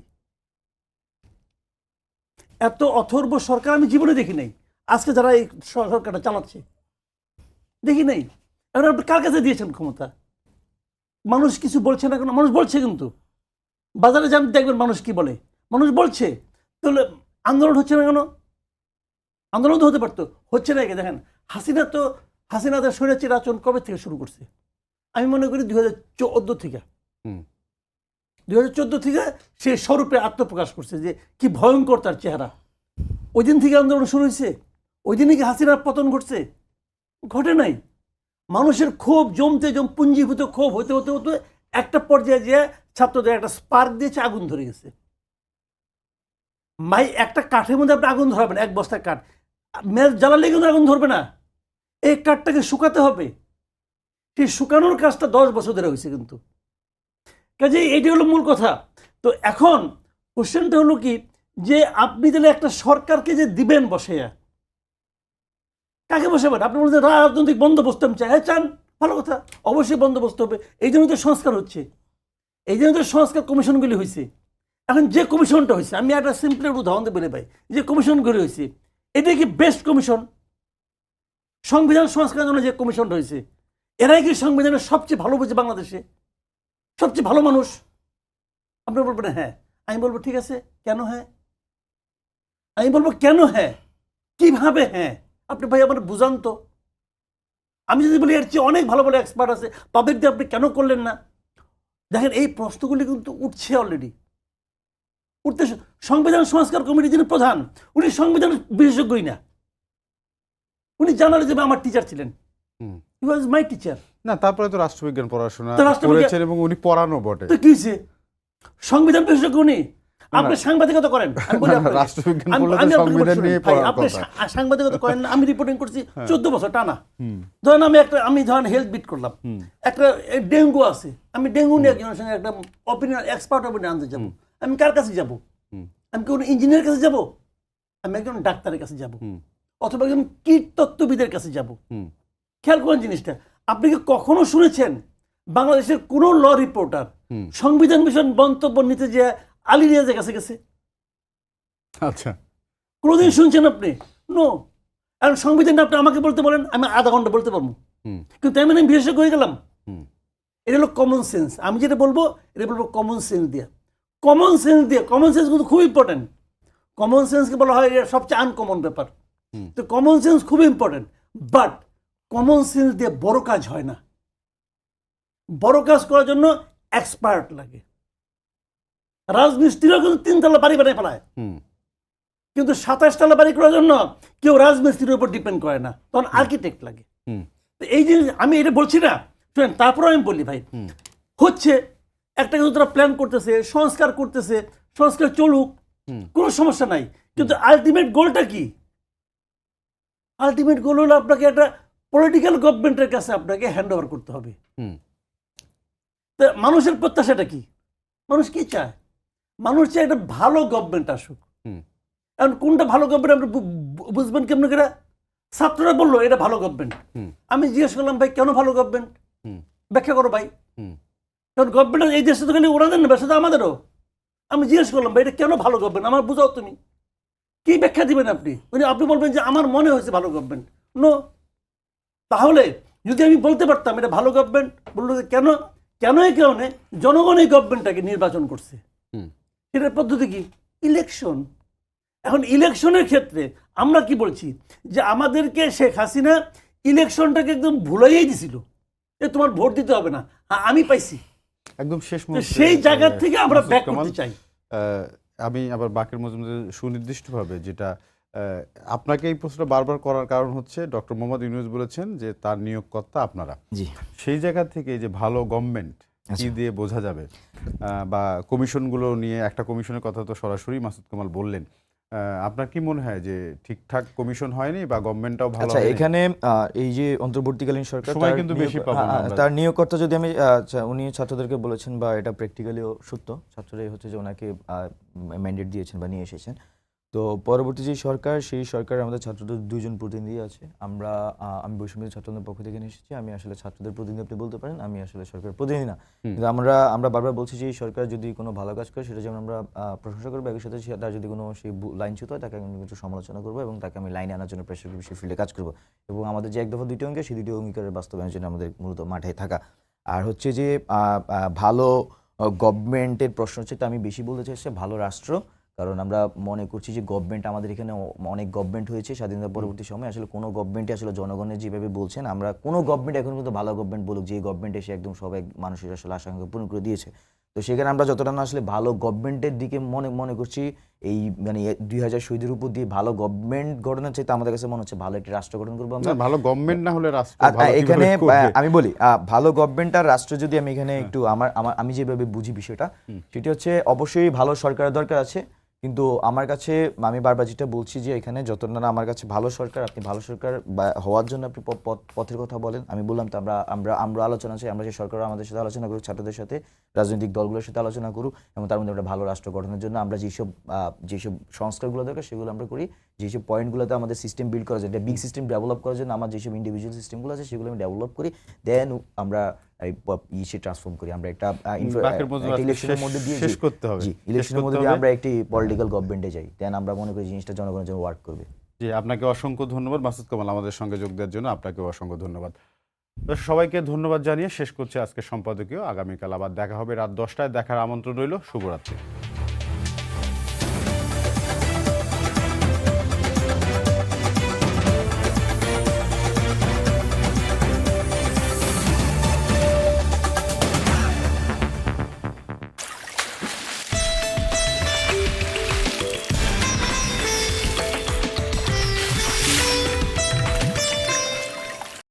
এত অথর্ব সরকার আমি জীবনে দেখি নাই। আজকে যারা এই সরকারটা চালাচ্ছে দেখি নাই। এখন আপনি কার কাছে দিয়েছেন ক্ষমতা? মানুষ কিছু বলছে না কেন? মানুষ বলছে, কিন্তু বাজারে যান দেখবেন মানুষ কি বলে, মানুষ বলছে। তাহলে আন্দোলন হচ্ছে না কেন? আন্দোলন তো হতে পারতো, হচ্ছে না। দেখেন হাসিনাদের স্বৈরাচারী আচরণ কবে থেকে শুরু করছে? আমি মনে করি 2014 থেকে। 2014 থেকে সে স্বরূপে আত্মপ্রকাশ করছে যে কি ভয়ঙ্কর তার চেহারা। ওই দিন থেকে আন্দোলন শুরু হয়েছে? ওই দিনে কি হাসিনার পতন ঘটছে? ঘটে নাই। মানুষের ক্ষোভ জমতে পুঞ্জীভূত ক্ষোভ হতে হতে হতে একটা পর্যায়ে যে ছাত্রদের একটা স্পার্ক দিয়েছে, আগুন ধরে গেছে। একটা কাঠের মধ্যে আপনি আগুন ধরাবেন, এক বস্তা কাঠ ম্যাচ জ্বালালে কিন্তু আগুন ধরবে না। এই কাঠটাকে শুকাতে হবে। সেই শুকানোর কাজটা 10 বছর ধরে হয়েছে কিন্তু। কাজে এটি হলো মূল কথা। তো এখন কোশ্চেনটা হলো কি, যে আপনি তাহলে একটা সরকারকে যে দিবেন বসে, কাকে বসাবেন? আপনি বলছেন রাজনৈতিক বন্দোবস্ত আমি চাই। হ্যাঁ চান, ভালো কথা, অবশ্যই বন্দোবস্ত হবে। এই জন্য তো সংস্কার হচ্ছে, এই জন্য তো সংস্কার কমিশনগুলি হয়েছে। এখন যে কমিশনটা হয়েছে, আমি একটা সিম্পল উদাহরণ দিয়ে বলে পাই, যে কমিশনগুলি হয়েছে এটা কি বেস্ট কমিশন? সংবিধান সংস্কারের জন্য যে কমিশনটা হয়েছে, এরাই কি সংবিধানের সবচেয়ে ভালো বুঝে বাংলাদেশে, সবচেয়ে ভালো মানুষ? আপনি বলবেন হ্যাঁ। আমি বলবো ঠিক আছে, কেন হ্যাঁ? আমি বলবো কেন হ্যাঁ, কিভাবে হ্যাঁ? আপনি ভাই আমার বুঝান তো। আমি যদি বলি এর চেয়ে অনেক ভালো ভালো এক্সপার্ট আছে, তাদের দিয়ে আপনি কেন করলেন না? দেখেন এই প্রশ্নগুলি কিন্তু উঠছে অলরেডি, উঠতে। সংবিধান সংস্কার কমিটি যিনি প্রধান, উনি সংবিধান বিশেষজ্ঞই না। উনি জানালে যে আমার টিচার ছিলেন, হি ওয়াজ মাই টিচার। না, তারপরে তো রাষ্ট্রবিজ্ঞান পড়াশোনা করেছেন এবং উনি পড়ানো বটে। তো কি হয়েছে? সংবিধান বিশেষজ্ঞ উনি। আপনি সাংবাদিকতা করেন, আপনি সাংবাদিকতা করেন না। আমি রিপোর্টিং করছি 14 বছর টানা। ধরেন আমি ধরেন হেলথ বিট করলাম, একটা ডেঙ্গু আছে, আমি ডেঙ্গু নিয়ে একজনের সঙ্গে একটা অপিনিয়ন, এক্সপার্ট অপিনিয়ন আনতে যাবো। আমি কার কাছে যাব? আমি কোন ইঞ্জিনিয়ার কাছে যাব? আমি একজন ডাক্তারের কাছে যাব, অথবা একজন কীটতত্ত্ববিদের কাছে যাব। খেয়াল করেন জিনিসটা। আপনি কি কখনো শুনেছেন বাংলাদেশের কোন ল রিপোর্টার সংবিধান বিষয় মন্তব্য নিতে যে আলী রিয়াজের কাছে গেছে? আচ্ছা, কোনদিন শুনছেন আপনি? নো। আর সংবিধানটা আপনি আমাকে বলতে বলেন, আমি আধা ঘন্টা বলতে পারবো, কিন্তু আমি বিশেষজ্ঞ হয়ে গেলাম। এটা হলো কমন সেন্স। আমি যেটা বলবো এটা বলবো কমন সেন্স দিয়ে। কমন সেন্স কিন্তু খুব ইম্পর্টেন্ট। কমন সেন্সকে বলা হয় এটা সবচেয়ে আনকমন ব্যাপার। তো কমন সেন্স খুব ইম্পর্টেন্ট, বাট কমন সেন্স দিয়ে বড় কাজ হয় না। বড় কাজ করার জন্য এক্সপার্ট লাগে। রাজমিস্ত্রিরাও কিন্তু 3 তলা বাড়ি বানায় ফেলায়, কিন্তু 27 তলা বাড়ি করার জন্য কেউ রাজমিস্ত্রির উপর ডিপেন্ড করে না, তখন আর্কিটেক্ট লাগে। তো এই জিনিস আমি এটা বলছি না, শুনেন, তারপরে আমি বলি ভাই, হচ্ছে একটা কিছু তারা প্ল্যান করতেছে, সংস্কার করতেছে, সংস্কার চলুক, কোনো সমস্যা নাই, কিন্তু আলটিমেট গোলটা কি? আলটিমেট গোল হলো আপনাকে একটা পলিটিক্যাল গভর্নমেন্টের কাছে আপনাকে হ্যান্ড ওভার করতে হবে। তো মানুষের প্রত্যাশাটা কি? মানুষ কি চায়? মানুষ চায় একটা ভালো গভর্নমেন্ট আসুক। এখন কোনটা ভালো গভর্নমেন্ট আপনি বুঝবেন কেমন করে? ছাত্ররা বললো এটা ভালো গভর্নমেন্ট। আমি জিজ্ঞেস করলাম, ভাই কেন ভালো গভর্নমেন্ট? ব্যাখ্যা করো ভাই। কারণ গভর্নমেন্ট এই দেশে তো খালি ওনাদের না, ব্যবসা তো আমাদেরও। আমি জিজ্ঞেস করলাম, ভাই এটা কেন ভালো গভর্নমেন্ট, আমার বুঝাও তুমি, কি ব্যাখ্যা দিবেন আপনি? আপনি বলবেন যে আমার মনে হয়েছে ভালো গভর্নমেন্ট। নো, তাহলে যদি আমি বলতে পারতাম এটা ভালো গভর্নমেন্ট, বললো যে কেন? কেন এই কারণে জনগণ এই গভর্নমেন্টটাকে নির্বাচন করছে। এটার পদ্ধতি কি? ইলেকশন। এখন ইলেকশনের ক্ষেত্রে আমরা কি বলছি যে আমাদেরকে শেখ হাসিনা ইলেকশনটাকে একদম ভুলাইয়াই দিছিল, তোমার ভোট দিতে হবে না, আমি পাইছি একদম শেষ তো মুহূর্তে সেই জায়গা থেকে আমরা মাসুদ ব্যাক কামাল, করতে চাই। আমি আবার বাকের মজুমদার সুনির্দিষ্টভাবে যেটা আপনাকে এই প্রশ্নটা বারবার করার কারণ হচ্ছে ডক্টর মোহাম্মদ ইউনূস বলেছেন যে তার নিয়োগকর্তা আপনারা। জি, সেই জায়গা থেকে যে ভালো গভর্নমেন্ট কি দিয়ে বোঝা যাবে, বা কমিশনগুলো নিয়ে একটা কমিশনের কথা তো সরাসরি মাসুদ কামাল বললেন, আপনার কি মনে হয় যে ঠিকঠাক কমিশন হয়নি বা গভর্নমেন্টটাও ভালো আচ্ছা, হয়নি? এখানে এই যে অন্তর্বর্তীকালীন সরকার সময় তার কিন্তু নিয়োগ- বেশি পাবো না হ্যাঁ, আমরা। তার নিয়োগকর্তা যদি আমি উনি ছাত্রদেরকে বলেছেন, বা এটা প্র্যাকটিক্যালিও সত্য, ছাত্ররাই হচ্ছে যে ওনাকে ম্যান্ডেট দিয়েছেন বা নিয়ে এসেছেন। তো পরবর্তী যে সরকার, সেই সরকারে আমাদের ছাত্রদের 2 জন প্রতিনিধি আছে। আমি বৈষম্য ছাত্রদের পক্ষ থেকে নিয়ে এসেছি। আমি আসলে ছাত্রদের প্রতিনিধি আপনি বলতে পারেন, আমি আসলে সরকারের প্রতিনিধি না। কিন্তু আমরা বারবার বলছি যে এই সরকার যদি কোনো ভালো কাজ করে সেটা যেমন আমরা প্রশংসা করবো, একই সাথে তার যদি কোনো সেই লাইনচ্যুত হয় তাকে আমি একটু সমালোচনা করবো এবং তাকে আমি লাইনে আনার জন্য প্রেশার করবো, সেই ফিল্ডে কাজ করবো। এবং আমাদের যে 1 দফা 2টি অঙ্গীকার, সেই 2টি অঙ্গীকারের বাস্তবায়নের জন্য আমাদের মূলত মাঠে থাকা। আর হচ্ছে যে ভালো গভর্নমেন্টের প্রশ্ন হচ্ছে, তো আমি বেশি বলতে চাইছি ভালো রাষ্ট্র। কারণ আমরা মনে করছি যে গভর্নমেন্ট আমাদের এখানে অনেক গভর্নমেন্ট হয়েছে স্বাধীনতা পরবর্তী সময়, আসলে কোনো গভর্নমেন্টই আসলে জনগণের যেভাবে বলছেন, আমরা কোনো গভর্নমেন্ট এখন কিন্তু ভালো গভর্নমেন্ট বলুক, যে গভর্নমেন্ট এসে একদম সবাই মানুষের আসলে আশঙ্কা পূরণ করে দিয়েছে। তো সেখানে আমরা যতটা না আসলে ভালো গভর্নমেন্টের দিকে মনে করছি, এই মানে 2000 শহীদের উপর দিয়ে ভালো গভর্নমেন্ট গঠনের চাইতে আমাদের কাছে মনে হচ্ছে ভালো একটি রাষ্ট্র গঠন করবো আমরা। ভালো গভর্নমেন্ট না হলে রাষ্ট্র আর ভালো এখানে কিভাবে করবে? আমি বলি ভালো গভর্নমেন্ট আর রাষ্ট্র যদি আমি এখানে একটু আমি যেভাবে বুঝি বিষয়টা, সেটি হচ্ছে অবশ্যই ভালো সরকারের দরকার আছে। কিন্তু আমার কাছে, আমি বারবার যেটা বলছি যে এখানে যতটা না আমার কাছে ভালো সরকার, আপনি ভালো সরকার হওয়ার জন্য আপনি পথের কথা বলেন, আমি বললাম তো আমরা আলোচনা চাই, আমরা যে সরকার আমাদের সাথে আলোচনা করুক, ছাত্রদের সাথে, রাজনৈতিক দলগুলোর সাথে আলোচনা করুক, এবং তার মধ্যে আমরা ভালো রাষ্ট্র গঠনের জন্য আমরা যেসব সংস্কারগুলো দরকার সেগুলো আমরা করি। যেসব পয়েন্টগুলোতে আমাদের সিস্টেম বিল্ড করা যায়, বিগ সিস্টেম ডেভেলপ করার জন্য আমার যেসব ইন্ডিভিজুয়াল সিস্টেমগুলো আছে সেগুলো আমি ডেভেলপ করি, দেন আমরা ট্রান্সফর্ম করি। আমরা একটা ইলেকশনের মধ্যে দিয়ে শেষ করতে হবে। ইলেকশনের মধ্যে দিয়ে আমরা একটি পলিটিক্যাল গভর্নমেন্টে যাই, দেন আমরা মনে করি জিনিসটা জনগণের জন্য ওয়ার্ক করবে। জি, আপনাকে অসংখ্য ধন্যবাদ মাসুদ কামাল আমাদের সঙ্গে যোগ দেওয়ার জন্য। আপনাকে অসংখ্য ধন্যবাদ। সবাইকে ধন্যবাদ জানিয়ে শেষ করছি আজকে সম্পাদকীয়। আগামীকাল আবার দেখা হবে রাত 10টায়। দেখার আমন্ত্রণ রইল। শুভরাত্রি।